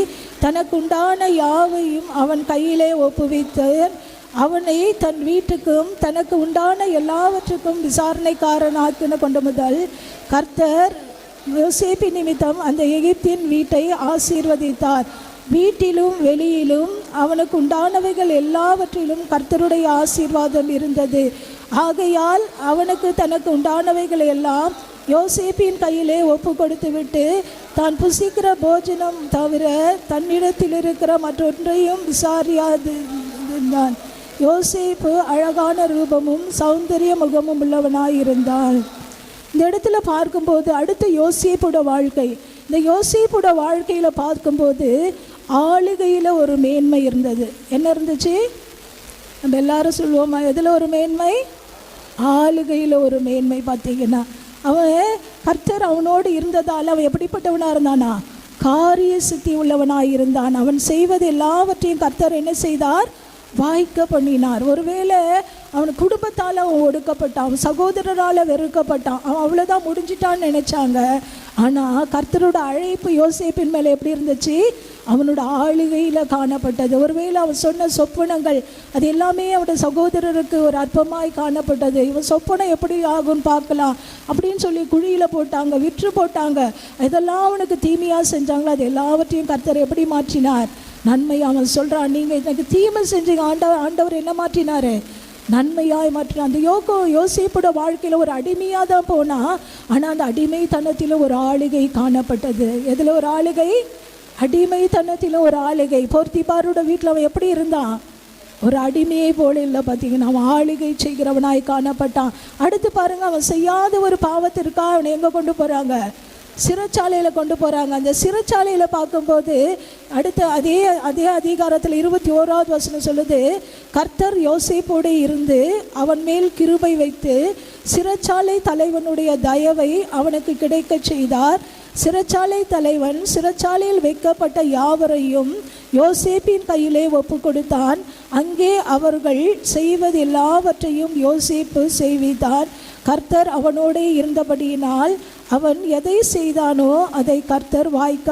தனக்கு உண்டான யாவையும் அவன் கையிலே ஒப்புவித்து அவனை தன் வீட்டுக்கும் தனக்கு உண்டான எல்லாவற்றுக்கும் விசாரணைக்காரனாக்கின கொண்ட முதல் கர்த்தர் யோசேப்பு நிமித்தம் அந்த எகிப்தின் வீட்டை ஆசீர்வதித்தார். வீட்டிலும் வெளியிலும் அவனுக்கு உண்டானவைகள் எல்லாவற்றிலும் கர்த்தருடைய ஆசீர்வாதம் இருந்தது. ஆகையால் அவனுக்கு தனக்கு உண்டானவைகள் எல்லாம் யோசேப்பின் கையிலே ஒப்பு கொடுத்து விட்டு தான் புசிக்கிற போஜனம் தவிர தன்னிடத்தில் இருக்கிற மற்றொன்றையும் விசாரியாது இருந்தான். யோசேப்பு அழகான ரூபமும் சௌந்தரிய முகமும் உள்ளவனாயிருந்தான். இந்த இடத்துல பார்க்கும்போது அடுத்த யோசேப்போட வாழ்க்கை, இந்த யோசேப்போட வாழ்க்கையில் பார்க்கும்போது ஆளுகையில் ஒரு மேன்மை இருந்தது. என்ன இருந்துச்சு? நம்ம எல்லாரும் சொல்லுவோமா, எதில் ஒரு மேன்மை? ஆளுகையில் ஒரு மேன்மை. பார்த்தீங்கன்னா அவன் கர்த்தர் அவனோடு இருந்ததால் அவன் எப்படிப்பட்டவனாக இருந்தானா? காரிய சித்தி உள்ளவனாக இருந்தான். அவன் செய்வது எல்லாவற்றையும் கர்த்தர் என்ன செய்தார்? வாய்க்க பண்ணினார். ஒருவேளை அவன் குடும்பத்தால் அவன் ஒடுக்கப்பட்டான், அவன் சகோதரரால் வெறுக்கப்பட்டான், அவன் அவ்வளோதான் முடிஞ்சிட்டான்னு நினச்சாங்க. ஆனால் கர்த்தரோட அழைப்பு யோசேப்பின் மேலே எப்படி இருந்துச்சு? அவனோட ஆளுகையில் காணப்பட்டது. ஒருவேளை அவன் சொன்ன சொப்பனங்கள் அது எல்லாமே அவனோட சகோதரருக்கு ஒரு அற்பமாய் காணப்பட்டது. இவன் சொப்பனம் எப்படி ஆகும்னு பார்க்கலாம் அப்படின்னு சொல்லி குழியில் போட்டாங்க, விற்று போட்டாங்க. இதெல்லாம் அவனுக்கு தீமையாக செஞ்சாங்களோ அது எல்லாவற்றையும் கர்த்தர் எப்படி மாற்றினார்? நன்மை. அவன் சொல்கிறான், நீங்கள் எனக்கு தீமை செஞ்சீங்க, ஆண்டவர் என்ன மாற்றினார்? நன்மையாய் மாற்றினார். அந்த யோசேப்போட வாழ்க்கையில் ஒரு அடிமையாக தான் போனால், ஆனால் அந்த அடிமைத்தனத்தில் ஒரு ஆளுகை காணப்பட்டது. எதில் ஒரு ஆளுகை? அடிமைத்தனத்தில் ஒரு ஆளுகை. போர்த்திபாரோட வீட்டில் அவன் எப்படி இருந்தான்? ஒரு அடிமையை போல இல்லை. பார்த்தீங்கன்னா அவன் ஆளுகை செய்கிறவனாய் காணப்பட்டான். அடுத்து பாருங்கள், அவன் செய்யாத ஒரு பாவத்திற்காக அவனை எங்கே கொண்டு போகிறாங்க? சிறைச்சாலையில் கொண்டு போகிறாங்க. அந்த சிறைச்சாலையில் பார்க்கும்போது அடுத்த அதே அதிகாரத்தில் 21வது வசனம் சொல்லுது, கர்த்தர் யோசேப்போடு இருந்து அவன் மேல் கிருபை வைத்து சிறைச்சாலை தலைவனுடைய தயவை அவனுக்கு கிடைக்க செய்தார். சிறைச்சாலை தலைவன் சிறைச்சாலையில் வைக்கப்பட்ட யாவரையும் யோசேப்பின் கையிலே ஒப்பு கொடுத்தான். அங்கே அவர்கள் செய்வது எல்லாவற்றையும் யோசேப்பு செய்வித்தான். கர்த்தர் அவனோடே இருந்தபடியினால் அவன் எதை செய்தானோ அதை கர்த்தர் வாய்க்க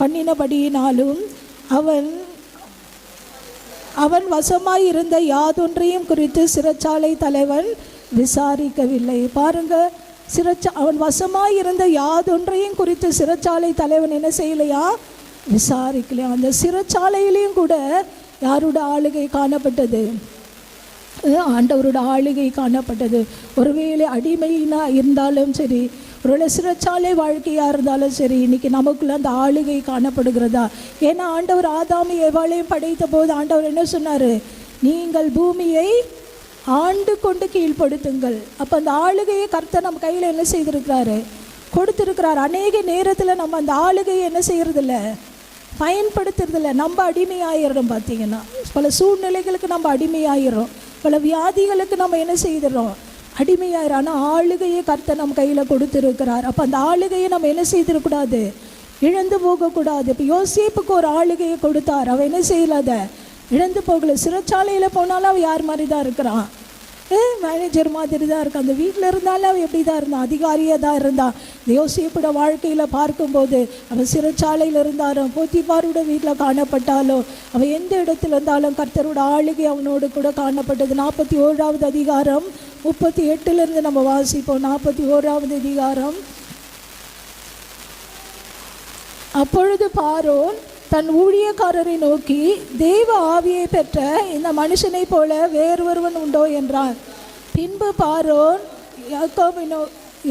பண்ணினபடியினாலும் அவன் வசமாய் இருந்த யாதொன்றையும் குறித்து சிறைச்சாலை தலைவன் விசாரிக்கவில்லை. பாருங்க, அவன் வசமாய் இருந்த யாதொன்றையும் குறித்து சிறைச்சாலை தலைவன் என்ன செய்யலையா? விசாரிக்கலையா. அந்த சிறைச்சாலையிலையும் கூட யாரோட ஆளுகை காணப்பட்டது? ஆண்டவரோட ஆளுகை காணப்பட்டது. ஒருவேளை அடிமைனா இருந்தாலும் சரி, ஒருவேளை சிறைச்சாலை வாழ்க்கையாக இருந்தாலும் சரி, இன்றைக்கி நமக்குள்ள அந்த ஆளுகை காணப்படுகிறதா? ஏன்னா ஆண்டவர் ஆதாமி ஏவாளையும் படைத்த போது ஆண்டவர் என்ன சொன்னார்? நீங்கள் பூமியை ஆண்டு கொண்டு கீழ்ப்படுத்துங்கள். அப்போ அந்த ஆளுகையை கர்த்தர் நம்ம கையில் என்ன செய்திருக்கிறாரு? கொடுத்துருக்கிறார். அநேக நேரத்தில் நம்ம அந்த ஆளுகையை என்ன செய்கிறதில்ல, பயன்படுத்துறதில்ல. நம்ம அடிமையாயிடுறோம். பார்த்திங்கன்னா பல சூழ்நிலைகளுக்கு நம்ம அடிமையாயிடுறோம், பல வியாதிகளுக்கு நம்ம என்ன செய்திடறோம்? அடிமையாயிரும். ஆனால் ஆளுகையை கர்த்தர் நம்ம கையில் கொடுத்துருக்கிறார். அப்போ அந்த ஆளுகையை நம்ம என்ன செய்திடக்கூடாது? இழந்து போகக்கூடாது. இப்போ யோசேப்புக்கு ஒரு ஆளுகையை கொடுத்தார், அவன் என்ன செய்யலாத இழந்து போகலை. சிறைச்சாலையில் போனாலும் அவன் யார் மாதிரி தான் இருக்கிறான்? மேனேஜர் மாதிரி தான் இருக்கான். அந்த வீட்டில் இருந்தாலும் அவன் எப்படி தான் இருந்தான்? அதிகாரியாக தான் இருந்தான். இந்த யோசேப்போட வாழ்க்கையில் பார்க்கும்போது அவன் சிறைச்சாலையில் இருந்தாலும் போத்திபாரோட வீட்டில் காணப்பட்டாலும் அவன் எந்த இடத்துல இருந்தாலும் கர்த்தரோட ஆளுகை அவனோடு கூட காணப்பட்டது. 41வது அதிகாரம் 38 நம்ம வாசிப்போம். 41வது அதிகாரம். அப்பொழுது பார்வோன் தன் ஊழியக்காரரை நோக்கி, தேவ ஆவியை பெற்ற இந்த மனுஷனை போல வேறொருவன் உண்டோ என்றான். பின்பு பார்வோன்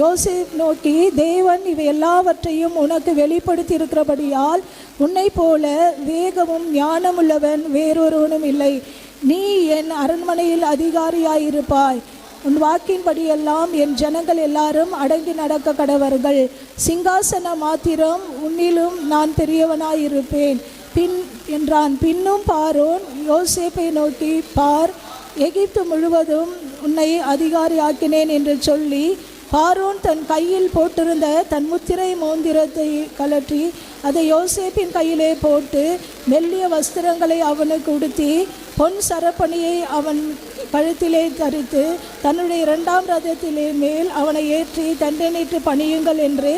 யோசேப் நோக்கி, தேவன் இவை எல்லாவற்றையும் உனக்கு வெளிப்படுத்தி இருக்கிறபடியால் உன்னை போல வேகமும் ஞானமுள்ளவன் வேறொருவனும் இல்லை. நீ என் அரண்மனையில் அதிகாரியாயிருப்பாய். உன் வாக்கின்படியெல்லாம் என் ஜனங்கள் எல்லாரும் அடங்கி நடக்க கடவர்கள். சிங்காசன மாத்திரம் உன்னிலும் நான் பெரியவனாயிருப்பேன் என்றான். பின்னும் பார்வோன் யோசேப்பை நோக்கி, பார், எகிப்து முழுவதும் உன்னை அதிகாரி ஆக்கினேன் என்று சொல்லி பார்வோன் தன் கையில் போட்டிருந்த தன் முத்திரை மோந்திரத்தை கலற்றி அதை யோசேப்பின் கையிலே போட்டு மெல்லிய வஸ்திரங்களை அவனுக்கு உடுத்தி பொன் சரப்பணியை அவன் கழுத்திலே தரித்து தன்னுடைய 2ஆம் ரதத்திலே மேல் அவனை ஏற்றி தண்டனையிட்டு பணியுங்கள் என்று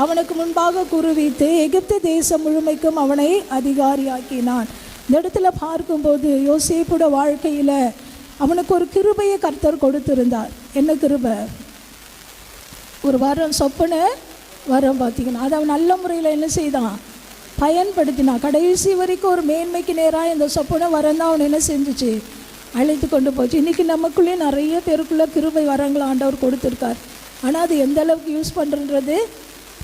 அவனுக்கு முன்பாக குறுவித்து எகிப்து தேசம் முழுமைக்கும் அவனை அதிகாரியாக்கினான். இந்த இடத்துல பார்க்கும்போது யோசேப்போட வாழ்க்கையில் அவனுக்கு ஒரு கிருபையை கர்த்தர் கொடுத்திருந்தார். என்ன கிருபை? ஒரு சொப்பன வரம். பார்த்திங்கன்னா அதை அவன் நல்ல முறையில் என்ன செய்தான்? பயன்படுத்தினான். கடைசி வரைக்கும் ஒரு மேன்மைக்கு நேராக இந்த சொப்பன வரம் தான் அவன் என்ன செஞ்சிச்சு? அழைத்து கொண்டு போச்சு. இன்றைக்கி நமக்குள்ளே நிறைய பேருக்குள்ளே கிருபை வரங்களை ஆண்டவர் கொடுத்துருக்கார். ஆனால் அது எந்த அளவுக்கு யூஸ் பண்ணுறது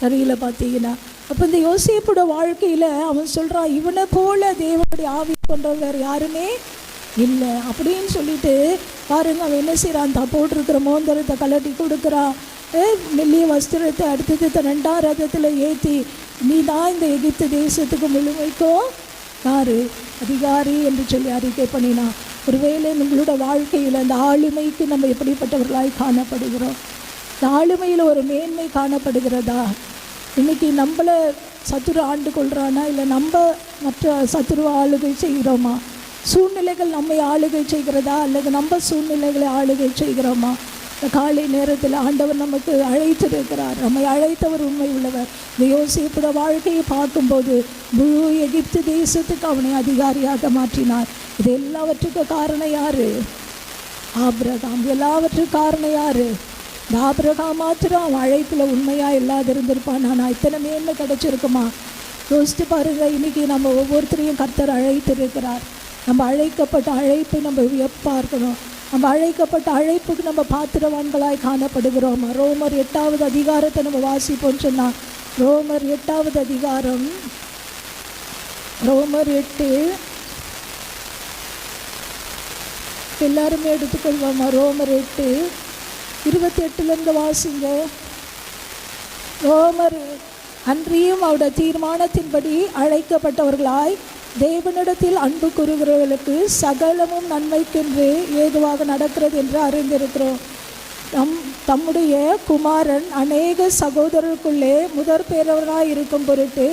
தெரியல. பார்த்தீங்கன்னா அப்போ இந்த யோசேப்போட வாழ்க்கையில் அவன் சொல்கிறான், இவனை போல தேவனுடைய ஆவி கொண்டவர் வேறு யாருமே இல்லை அப்படின்னு சொல்லிட்டு பாருங்க, அவன் என்ன செய்கிறான்? தான் போட்டிருக்கிற மோந்திரத்தை கலட்டி கொடுக்குறான். மெல்லிய வஸ்திரத்தை அடுத்தது 2ஆம் ரதத்தில் ஏற்றி நீ தான் இந்த எகிப்து தேசத்துக்கு முழுமைக்கும் யாரு அதிகாரி என்று சொல்லி அறிக்கை பண்ணினா. ஒருவேளை நம்மளோட வாழ்க்கையில் அந்த ஆளுமைக்கு நம்ம எப்படிப்பட்டவர்களாய் காணப்படுகிறோம்? இந்த ஆளுமையில் ஒரு மேன்மை காணப்படுகிறதா? இன்னைக்கு நம்மளை சத்துரு ஆண்டு கொள்கிறானா, இல்லை நம்ம மற்ற சத்துருவை ஆளுகை செய்கிறோமா? சூழ்நிலைகள் நம்மை ஆளுகை செய்கிறதா, அல்லது நம்ம சூழ்நிலைகளை ஆளுகை செய்கிறோமா? இந்த காலை நேரத்தில் ஆண்டவர் நமக்கு அழைத்திருக்கிறார். நம்மை அழைத்தவர் உண்மை உள்ளவர். இந்த யோசேப்போட வாழ்க்கையை பார்க்கும்போது முழு எகிப்து தேசத்துக்கு அவனை அதிகாரியாக மாற்றினார். இது எல்லாவற்றுக்கும் காரணம் யாரு? ஆபிரகாம். எல்லாவற்றுக்கும் காரணம் யாரு? இந்த ஆபிரகாம் மாத்திரம் அவன் அழைப்பில் உண்மையாக இல்லாத இருந்திருப்பான். ஆனால் இத்தனை மேன்மை கிடச்சிருக்குமா? யோசித்து பாருங்க. இன்றைக்கி நம்ம ஒவ்வொருத்தரையும் கர்த்தர் அழைத்திருக்கிறார். நம்ம அழைக்கப்பட்ட அழைப்பை நம்ம பார்க்கணும். நம்ம அழைக்கப்பட்ட அழைப்புக்கு நம்ம பாத்திரவான்களாய் காணப்படுகிறோம். ரோமர் 8வது அதிகாரத்தை நம்ம வாசிப்போம்னு சொன்னால், ரோமர் 8வது அதிகாரம், ரோமர் 8 எல்லாருமே எடுத்துக்கொள்வோமா? ரோமர் 8:28 வாசிங்க. ரோமர் அன்றியும் அவருடைய தீர்மானத்தின்படி அழைக்கப்பட்டவர்களாய் தேவனிடத்தில் அன்பு கூறுகிறவர்களுக்கு சகலமும் நன்மைக்கென்று ஏதுவாக நடக்கிறது என்று அறிந்திருக்கிறோம். தம்முடைய குமாரன் அநேக சகோதரருக்குள்ளே முதற் பேரவராய் இருக்கும் பொருட்டு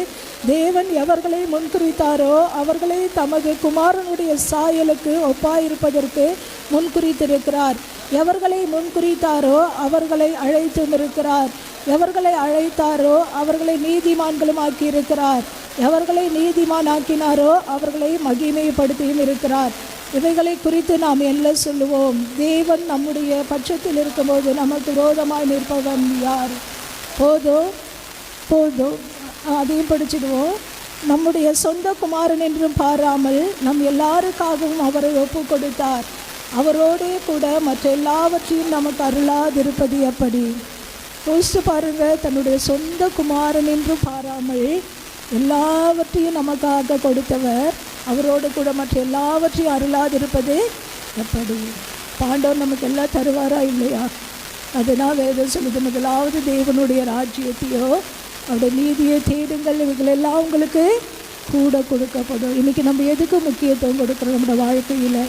தேவன் எவர்களை முன்குறித்தாரோ அவர்களை தமது குமாரனுடைய சாயலுக்கு ஒப்பாயிருப்பதற்கு முன்குறித்திருக்கிறார். எவர்களை முன்குறித்தாரோ அவர்களை அழைத்தும் இருக்கிறார். எவர்களை அழைத்தாரோ அவர்களை நீதிமான்களும் ஆக்கியிருக்கிறார். எவர்களை நீதிமானாக்கினாரோ அவர்களை மகிமைப்படுத்தியும் இருக்கிறார். இவைகளை குறித்து நாம் என்ன சொல்லுவோம்? தேவன் நம்முடைய பட்சத்தில் இருக்கும்போது நமக்கு விரோதமாய் நிற்பவன் யார்? போதும் அதையும் படிச்சிடுவோம். நம்முடைய சொந்த குமாரன் என்றும் பாராமல் நம் எல்லாருக்காகவும் அவரை ஒப்பு கொடுத்தார். அவரோடே கூட மற்ற எல்லாவற்றையும் நமக்கு அருளாதிருப்பது எப்படி? யோசித்து பாருங்க. தன்னுடைய சொந்த குமாரன் என்றும் பாராமல் எல்லாவற்றையும் நமக்காக கொடுத்தவர் அவரோடு கூட மற்ற எல்லாவற்றையும் அருளாதிருப்பது எப்படி? ஆண்டவர் நமக்கு எல்லாம் தருவாரா இல்லையா? அதனால் வேதம் சொல்லுது, முதலாவது தேவனுடைய ராஜ்யத்தையோ அவருடைய நீதியை தேடுங்கள், இவைகள் எல்லாம் உங்களுக்கு கூட கொடுக்கப்படும். இன்றைக்கி நம்ம எதுக்கு முக்கியத்துவம் கொடுக்குறோம்? நம்மளோட வாழ்க்கையில்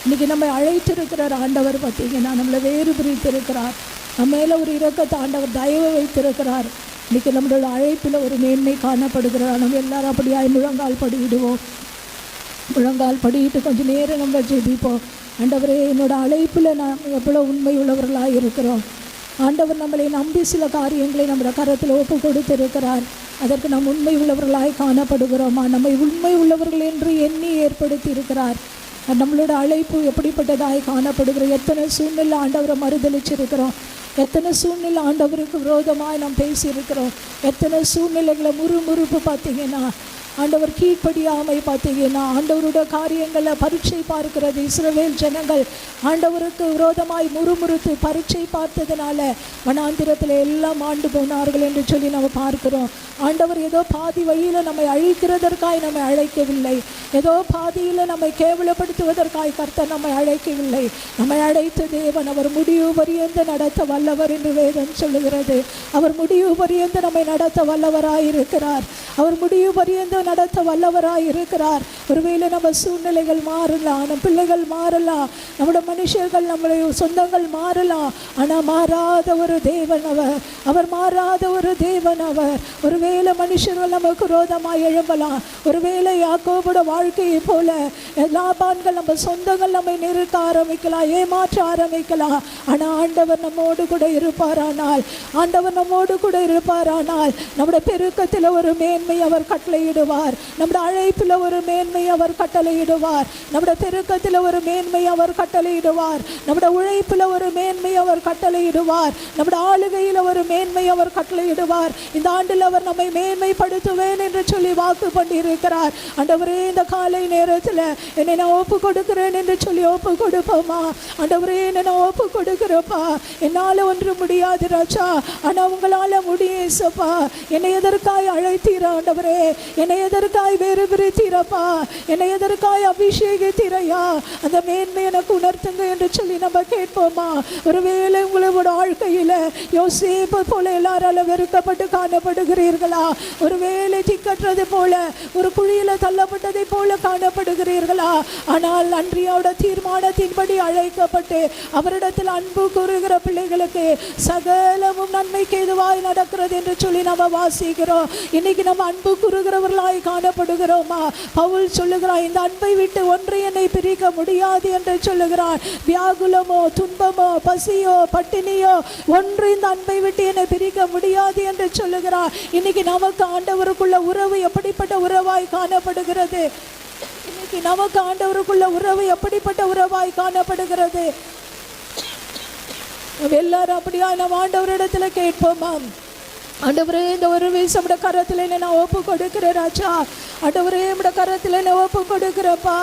இன்றைக்கி நம்ம அழைத்திருக்கிறார் ஆண்டவர். பார்த்திங்கன்னா நம்மளை வேறு பிரித்திருக்கிறார். நம்ம மேலே ஒரு இரக்கத்தை ஆண்டவர் தயவு வைத்திருக்கிறார். இன்றைக்கி நம்மளோட அழைப்பில் ஒரு மேன்மை காணப்படுகிறார். நம்ம எல்லாரும் அப்படியாய் முழங்கால் படியிடுவோம். முழங்கால் படியிட்டு கொஞ்சம் நேரம் நம்ம ஜெபிப்போம். ஆண்டவரே, என்னோட அழைப்பில் நான் எவ்வளோ உண்மை உள்ளவர்களாக இருக்கிறோம். ஆண்டவர் நம்மளை நம்பி சில காரியங்களை நம்மளோட கரத்தில் ஒப்பு கொடுத்திருக்கிறார். அதற்கு நாம் உண்மை உள்ளவர்களாய் காணப்படுகிறோமா? நம்மை உண்மை உள்ளவர்கள் என்று எண்ணி ஏற்படுத்தி இருக்கிறார். நம்மளோட அழைப்பு எப்படிப்பட்டதாய் காணப்படுகிறோம்? எத்தனை சூழ்நிலை ஆண்டவரை மறுதளிச்சிருக்கிறோம். எத்தனை சூழ்நிலை ஆண்டவருக்கு விரோதமாய் நாம் பேசியிருக்கிறோம். எத்தனை சூழ்நிலைகளை முறுமுறுப்பு பார்த்திங்கன்னா ஆண்டவர் கீழ்ப்படியாமை பார்த்திங்கன்னா ஆண்டவருடைய காரியங்களை பரீட்சை பார்க்கிறது. இஸ்ரவேல் ஜனங்கள் ஆண்டவருக்கு விரோதமாய் முறுமுறுத்து பரீட்சை பார்த்ததுனால வனாந்திரத்தில் எல்லாம் ஆண்டு போனார்கள் என்று சொல்லி நம்ம பார்க்கிறோம். ஆண்டவர் ஏதோ பாதி வழியில் நம்மை அழிக்கிறதற்காய் நம்மை அழைக்கவில்லை. ஏதோ பாதியில் நம்மை கேவலப்படுத்துவதற்காய் கர்த்தர் நம்மை அழைக்கவில்லை. நம்மை அழைத்த தேவன் அவர் முடிவு பரியந்த நடத்த வல்லவர் என்று வேதம் சொல்லுகிறது. அவர் முடிவு பரியந்த நம்மை நடத்த வல்லவராயிருக்கிறார். அவர் முடிவு பரியந்த நடத்த வல்லவராய் இருக்கிறார். ஒருவேளை நம்ம சூழ்நிலைகள் மாறலாம், நம் பிள்ளைகள் மாறலாம், நம்முடைய மனுஷர்கள் நம்முடைய சொந்தங்கள் மாறலாம். ஆனால் மாறாத ஒரு தேவன் அவர் மாறாத ஒரு தேவன் அவர். ஒருவேளை மனுஷர்கள் நமக்கு விரோதமாய் எழும்பலாம். ஒருவேளை யாக்கோபோட வாழ்க்கையை போல லாபான்கள் நம்ம சொந்தங்கள் நம்மை நெருக்க ஆரம்பிக்கலாம், ஏமாற்ற ஆரம்பிக்கலாம். ஆனால் ஆண்டவர் நம்மோடு கூட இருப்பாரானால், ஆண்டவர் நம்மோடு கூட இருப்பாரானால் நம்முடைய பெருக்கத்தில் ஒரு மேன்மை அவர் கட்டளையிடுவார். நம்முடைய அழைப்பில் ஒரு மேன்மை அவர் கட்டளையிடுவார். நம்முடைய பெருக்கத்தில் ஒரு மேன்மை அவர் கட்டளையிடுவார். நம்முடைய உழைப்பில் ஒரு மேன்மை அவர் கட்டளையிடுவார். நம்முடைய ஆளுகையில் ஒரு மேன்மை அவர் கட்டளையிடுவார். இந்த ஆண்டில் அவர் நம்மை மேன்மைப்படுத்துவேன் என்று சொல்லி வாக்கு பண்ணியிருக்கிறார். ஆண்டவரே, இந்த காலை நேரத்தில் என்னை நான் ஒப்பு கொடுக்கிறேன் என்று சொல்லி ஒப்பு கொடுப்போமா? ஆண்டவரே, என்னை நான் ஒப்பு கொடுக்கிறப்பா. என்னால் ஒன்று முடியாது ராஜா, ஆனால் உங்களால் முடியேசப்பா. என்னை எதற்காய் அழைத்தீர ஆண்டவரே? என்னை எதற்காய் வேறு பிரித்தீரப்பா? என்னை எதற்காய் அபிஷேகித்தீரையா, அந்த மேன்மை எனக்கு உணர்த்துங்க என்று சொல்லி நம்ம கேட்போமா? ஒருவேளை உங்களோட வாழ்க்கையில யோசேப்பு போல எல்லாரால வெறுக்கப்பட்டு காணப்படுகிறீர்களா? ஒருவேளை திக்கற்றது போல ஒரு குழியில தள்ளப்பட்டதை போல காணப்படுகிறீர்களா? ஆனால் அன்றியோட தீர்மானத்தின்படி அழைக்கப்பட்டு அவரிடத்தில் அன்பு கூறுகிற பிள்ளைகளுக்கு சகலமும் நன்மைக்கு எதுவாய் நடக்கிறது என்று சொல்லி நம்ம வாசிக்கிறோம். இன்னைக்கு நம்ம அன்பு கூறுகிறவர்களாய் காணப்படுகிறோமா? பவுல் சொல்லுகிறான், இந்த அன்பை விட்டு ஒன்று என்னை பிரிக்க முடியாது என்று சொல்லுகிறான். வியாகுலமோ துன்பமோ பசியோ பட்டினியோ ஒன்று இந்த அன்பை விட்டு என்னை பிரிக்க முடியாது என்று சொல்லுகிறான். இன்னைக்கு நமக்கு ஆண்டவருக்குள்ள உறவு எப்படிப்பட்ட உறவாய் காணப்படுகிறது? இன்னைக்கு நமக்கு ஆண்டவருக்குள்ள உறவு எப்படிப்பட்ட உறவாய் காணப்படுகிறது? எல்லாரும் அப்படியா நம்ம ஆண்டவரிடத்துல கேட்போமா? ஆண்டவரே, இந்த ஒரு வீசம் கரத்தில் நான் ஒப்பு கொடுக்கிறேன் ராஜா. ஆண்டவரே, கரத்தில் நான் ஒப்பு கொடுக்கிறப்பா.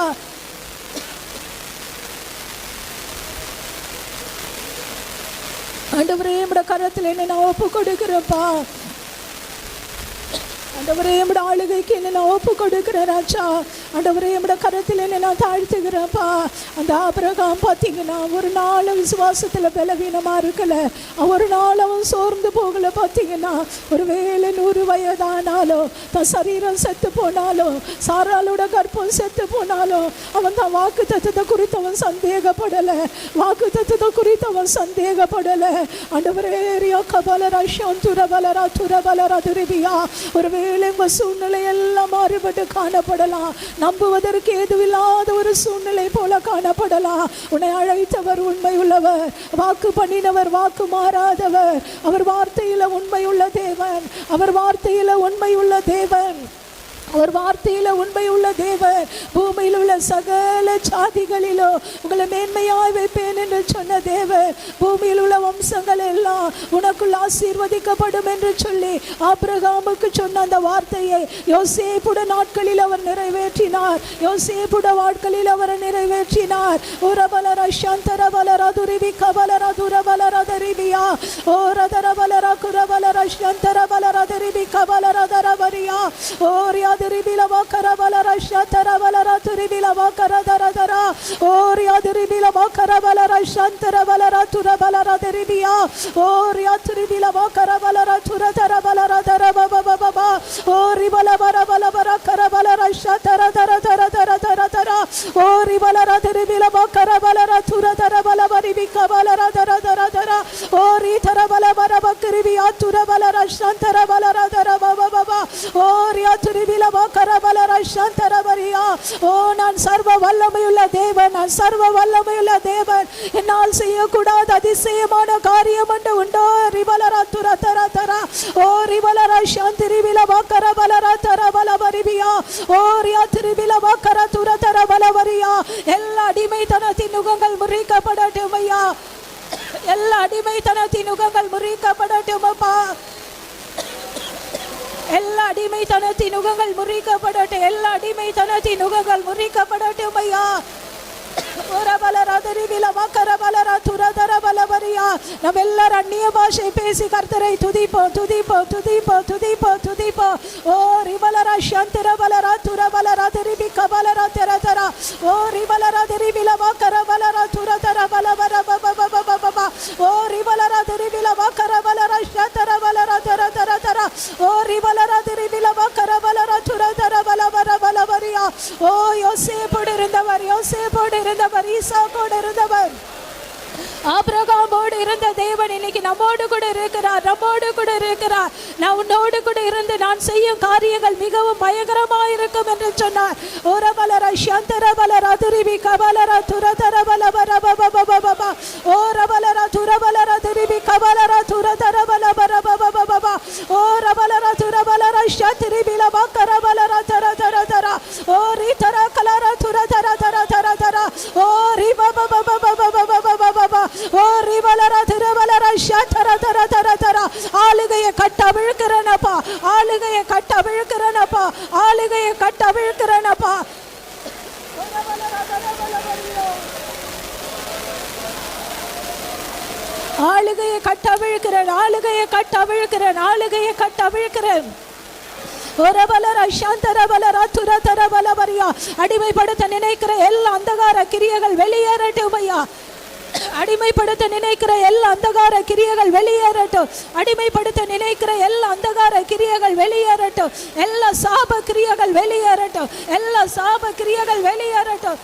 ஆண்டவரே, கரத்தில் நான் ஒப்பு கொடுக்கிறப்பா. ஆண்டவரே, ஆளுகைக்கு என்ன நான் ஒப்பு கொடுக்கிறேன் ராஜா. ஆண்டவரே, கரத்தில் என்ன நான் தாழ்த்துகிறப்பா. அந்த ஆபிரகாம் பார்த்தீங்கன்னா ஒரு நாள் விசுவாசத்தில் பலவீனமா இருக்கல, ஒரு நாள் அவன் சோர்ந்து போகல. பார்த்தீங்கன்னா ஒருவேளை 100 வயதானாலும் தன் சரீரம் செத்து போனாலும் சாராளோட கர்ப்பம் செத்து போனாலும் அவன் தான் வாக்கு தத்தத்தை குறித்து அவன் சந்தேகப்படலை. வாக்கு தத்தத்தை குறித்து அவன் சந்தேகப்படலை. ஆண்டவரே, கபலரா துரபலரா துரபலரா துரிபியா. ஒருவேளை உங்கள் சூழ்நிலை எல்லாம் மாறுபட்டு காணப்படலாம். நம்புவதற்கு ஏதுவில்லாத ஒரு சூழ்நிலை போல காணப்படலாம். உன்னை அழைத்தவர் உண்மை உள்ளவர், வாக்கு பண்ணினவர் வாக்கு மாறாதவர். அவர் வார்த்தையில உண்மை உள்ள தேவன், அவர் வார்த்தையில உண்மை உள்ள தேவன், அவர் வார்த்தையில உண்மை உள்ள தேவன். பூமியில் உள்ள சகல ஜாதிகளிலோ உங்களை மேன்மையாய் வைப்பேன் என்று சொன்ன தேவன், பூமியில் உள்ள வம்சங்கள் எல்லாம் உனக்குள் ஆசீர்வதிக்கப்படும் என்று சொல்லி ஆபிரகாமுக்கு சொன்ன அந்த வார்த்தையை யோசேப்புட நாட்களில் அவர் நிறைவேற்றினார். யோசேப்புட வாழ்க்கையில் அவர் நிறைவேற்றினார். உரபலர சந்தரபலர துரிவி கபலர துரபலர தரிபியா ஓரதரபலர குரபலர சந்தரபலர தரிவி கபலர தரபரியா ஓரியா Diribila bakara balara shantara balara turibila bakara dara dara Oria diribila bakara balara shantara balara tura balara diribia Oria turibila bakara balara tura dara balara dara baba baba baba Ori bala bara bala bara kara balara shantara dara dara dara dara dara Ori balara diribila bakara balara tura dara bala bari bika balara dara dara dara Ori tara bala bara bakri biya tura balara shantara balara dara baba baba Oria turibila நான் சர்வ வல்லமையுள்ள தேவன், நான் சர்வ வல்லமையுள்ள தேவன். என்னால் செய்யக்கூடாத அதிசயமான காரியம் ஒன்று உண்டோ? ரிபலரா துர தர தர ஓ ரிபலரா சாந்திரிபில வாக்கர பலரா தர பலபரிபியா ஓ ரியா திரிபில வாக்கர துர தர பலவரியா. எல்லா அடிமைத்தனத்தின் நுகங்கள் முறிக்கப்படட்டும் ஐயா, எல்லா அடிமைத்தனத்தின் நுகங்கள் முறிக்கப்படட்டும் அப்பா. எல்லா அடிமைத்தனத்தின் நுகங்கள் முறிக்கப்படட்டும், எல்லா அடிமைத்தனத்தின் நுகங்கள் முறிக்கப்படட்டும் ஐயா. நம்ம எல்லாரும் அந்நிய பாஷை பேசி கர்த்தரை துதிப்போம் துதிப்போம் துதிப்போம் துதிப்போம் துதிப்போம். ஓ ரிபலரா சந்தர பலரா துர பலரா திரிபி கபலரா தெர தெர ஓ ரிபலரா திரிபில வாக்கர பலரா துர தெர பல பல பப பப பப ஓ ரிபலரா திரிபில வாக்கர பலரா சந்தர பலரா தெர தெர தெர ஓ ரிபலரா திரிபில வாக்கர பலரா துர தெர பல பல பல பரியா. ஓ யோசேப்போடு இருந்தவர், யோசேப்போடு இருந்தவர், ஈசாக்கோடு இருந்தவர், ஆபிரகாமோடு இருந்த தேவன் இன்னைக்கு நம்மோடு கூட இருக்கிறார், நம்மோடு கூட இருக்கிறார். நான் உன்னோடு கூட இருந்து நான் செய்யும் காரியங்கள் மிகவும் பயங்கரமாக இருக்கும் என்று சொன்னார். ஓரபலர சந்தரபலர துரிபி கபலர துரதர பலபர பபபபப ஓரபலர துரபலர துரிபி கபலர துரதர பலபர பபபபப ஓரபலர துரபலர சத்ரிபில பக்கர பலர தர தர தர ஓரி தர கலர துரதர தர தர தர ஓரி பபபபபபபபபப ஓரி பலர துரபலர சதர தர தர தர. ஆளுகையை கட்டவிழ்க்கிறனப்பா, ஆளுகையை கட்டவிழ்க்கிறனப்பா, ஆளுகையை கட்டவிழ்க்கிறனப்பா. ஆளுகையை கட்டவிழ்கிறேன், ஆளுகையை கட்டவிழ்கிறேன், ஆளுகையை கட்டவிழ்கிறேன். ஒரபலர சாந்தரபலர துரதரபலபரியா. அடிமைப்படுத்த நினைக்கிற எல்லா அந்தகார கிரியைகள் வெளியேறட்டும் ஐயா. அடிமைப்படுத்த நினைக்கிற எல்லா அந்தகார கிரியைகள் வெளியேறட்டும். அடிமைப்படுத்த நினைக்கிற எல்லா அந்தகார கிரியைகள் வெளியேறட்டும். எல்லா சாப கிரியைகள் வெளியேறட்டும். எல்லா சாப கிரியைகள் வெளியேறட்டும்.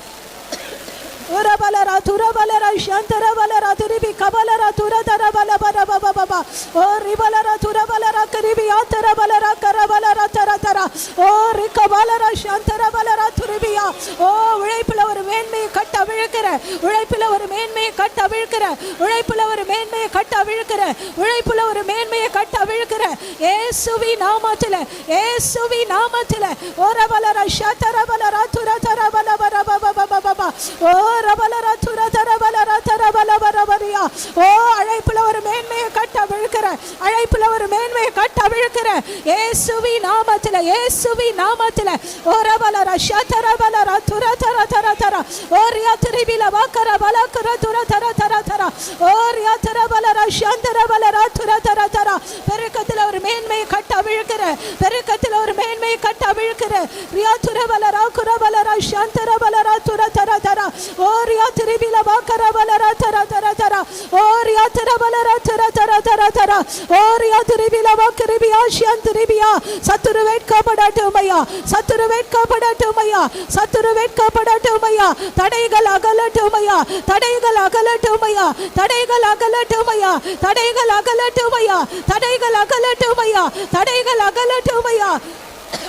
உரபலரா துரபலரா சாந்தரபலரா திருபி கபலரா துரதரபலபரபபபா. ஓ ரிபலரா துரபலரா கரிபி ஆத்தரபலரா கரபலரா தரதரா. ஓ ரிகபலரா சாந்தரபலரா துருபியா. ஓ உழைப்புல ஒரு மேன்மையை கட்ட விழுக்கிற, உழைப்புல ஒரு மேன்மையை கட்ட விழுக்கிற, உழைப்புல ஒரு மேன்மையை கட்ட விழுக்கிற, உழைப்புல ஒரு மேன்மையை கட்ட விழுக்கிற இயேசுவி நாமத்திலே, இயேசுவி நாமத்திலே. ஓரபலரா சாந்தரபலரா துரதரபலபரபபபபா. ஓ ரபலரா துரதரபலரா தரபலபரபரியா. ஓ அழைப்புல ஒரு மேன்மையை கட்ட விழுக்கிற, அழைப்புல ஒரு மேன்மையை கட்ட விழுக்கிற இயேசுவி நாமத்திலே, இயேசுவி நாமத்திலே. ஓ ரபலரா சாந்தரபலரா துரதரதரதரா. ஓ ரியாத்ரிபில வாக்கர பலக்கர துரதரதரதரா. ஓ ரியாத்ரபலரா சாந்தரபலரா துரதரதரா. பெருக்கத்துல ஒரு மேன்மையை கட்ட விழுக்கிற, பெருக்கத்துல ஒரு மேன்மையை கட்ட விழுக்கிற ரியாத்ரபலரா குரபலரா சாந்தரபலரா துரதரதரா. ஓ ரியாத்ரிபில வாக்கர பலரா தரதரதரா. ஓ ரியாத்ரபலரா தரதரதரா. ஓ ரியாத்ரிபில வாக்கரிபியா சாந்தரிபியா. சத்துரு வெட்கப்படட்டும் ஐயா, சத்துரு வெட்கப்படட்டும் ஐயா, சத்துரு வெட்கப்படட்டும் ஐயா. தடைகள் அகலட்டும் ஐயா, தடைகள் அகலட்டும் ஐயா, தடைகள் அகலட்டும் ஐயா, தடைகள் அகலட்டும் ஐயா, தடைகள் அகலட்டும் ஐயா, தடைகள் அகலட்டும் ஐயா.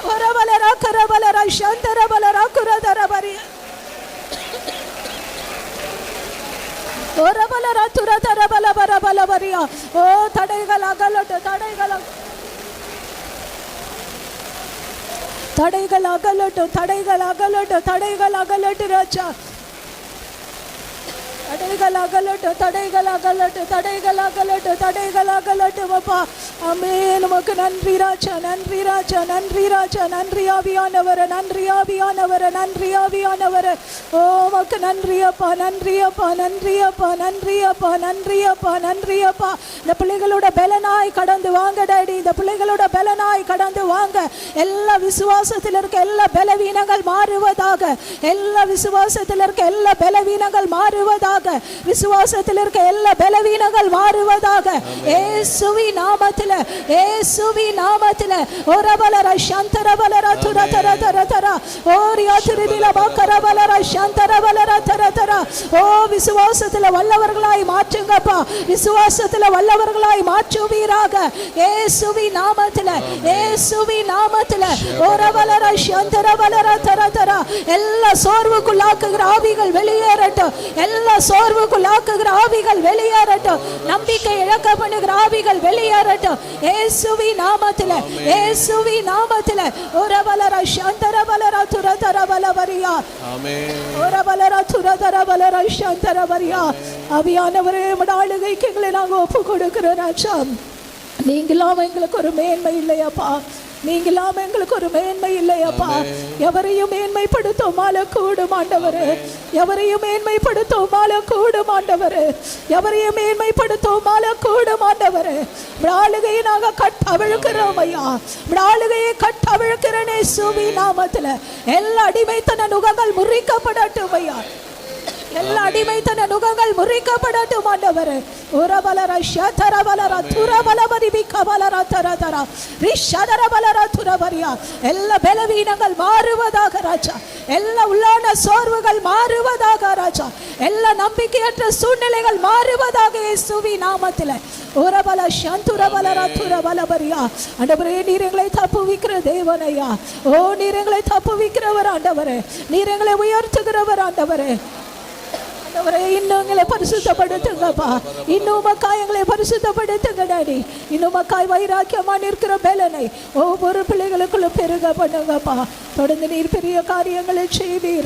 வரபலரா கரபலரா சாந்தரபலரா குரதரபரி. ஒரபலரா துரதரபலபரபலபரியா. ஓ தடைகள் அகலட்டும், தடைகள் தடைகள் அகலட்டும், தடைகள் அகலட்டும், தடைகள் அகலட்டும் ராஜா. தடைகள் அகலட்டும், தடைகள் அகலட்டும், தடைகள் அகலட்டும், தடைகள் அகலட்டும் அப்பா. ஆமென். உமக்கு நன்றி ராஜா, நன்றி ராஜா, நன்றி ராஜா, நன்றி ஆவியானவர், நன்றி ஆவியானவர், நன்றி ஆவியானவர். ஓ உமக்கு நன்றி அப்பா, நன்றி அப்பா, நன்றி அப்பா, நன்றி அப்பா, நன்றி அப்பா, நன்றி அப்பா. இந்த பிள்ளைகளோட பலனாய் கடந்து வாங்க டாடி, இந்த பிள்ளைகளோட பலனாய் கடந்து வாங்க. எல்லா விசுவாசத்தில் இருக்க எல்லா பலவீனங்கள் மாறுவதாக, எல்லா விசுவாசத்தில் இருக்க எல்லா பலவீனங்கள் மாறுவதாக, விசுவாசத்தில் இருக்க எல்லா பலவீனங்கள் மாறுவதாக இயேசுவி நாமத்திலே, இயேசுவி நாமத்திலே. ஒரபலர சாந்தரபலர துரதரதரதரா. ஓ ரியாத்ரிபில வாக்கரபலர சாந்தரபலர தரதரா. ஓ விசுவாசத்தில் வல்லவர்களாய் மாற்றுங்கப்பா, விசுவாசத்தில் வல்லவர்களாய் மாற்றுவீராக இயேசுவி நாமத்திலே, இயேசுவி நாமத்திலே. ஒரபலர சாந்தரபலர தரதரா. எல்லா சோர்வுக்குள்ளாக்குகிற ஆவிகள் வெளியேறட்டும், எல்லா சோர்வுக்குள்ளாக்குகிற ஆவிகள் வெளியேறட்டும், நம்பிக்கை இழக்க பண்ணுகிற ஆவிகள் வெளியேறட்டும் இயேசுவி நாமத்திலே, இயேசுவி நாமத்திலே. ஒரபலர சாந்தரபலர துரதரபலபரியா. ஆமென். ஒரபலர துரதரபலர சாந்தரபரியா. ஆவியானவரே உம்முடைய ஆளுகைக்கு எங்களை நாங்கள் ஒப்பு கொடுக்கிறோம் ராஜா. நீங்களாம் எங்களுக்கு ஒரு மேன்மை இல்லையாப்பா, நீங்களாம் எங்களுக்கு ஒரு மேன்மை இல்லையாப்பா. எவரையும் மேன்மைப்படுத்தோமால கூடும் ஆண்டவரே, எவரையும் மேன்மைப்படுத்தோமால கூடும் ஆண்டவரே, எவரையும் மேன்மைப்படுத்தோமால கூடும் ஆண்டவரே. ஆளுகையை நாங்க கட்டவிழ்க்கிறோம் ஐயா, ஆளுகையை கட்டவிழ்க்கிறேன் இயேசுவின் நாமத்தில். எல்லா அடிமைத்தன நுகங்கள் முறிக்கப்படட்டும் ஐயா, எல்லா அடிமைத்தன நுகங்கள் முறிக்கப்படட்டும் ஆண்டவரே. ஒரபலர ஷதரபலர துரபலபரி விகபலர தரதரா ரிஷதரபலர துரபரியா. எல்லா பலவீனங்கள் மாறுவதாக ராஜா, எல்லா உள்ளான சோர்வுகள் மாறுவதாக ராஜா, எல்லா நம்பிக்கையற்ற சூழ்நிலைகள் மாறுவதாக இயேசுவின் நாமத்தில். ஒரபல சந்துரபலர துரபலபரியா. ஆண்டவரே நீர் எங்களை தப்புவிக்கிற தேவனையா, ஓ நீர் எங்களை தப்புவிக்கிறவர் ஆண்டவரே, நீர் எங்களை உயர்த்துகிறவர் ஆண்டவரே. இன்னும் எங்களை பரிசுத்தப்படுத்துங்கப்பா, இன்னும் உமக்காய் எங்களை பரிசுத்தப்படுத்துங்க டாடி. இன்னும் உமக்காய் வைராக்கியமா நிற்கிற பலனை ஒவ்வொரு பிள்ளைகளுக்குள்ள பெருக பண்ணுங்கப்பா. தொடர்ந்து நீர் பெரிய காரியங்களை செய்வீரா.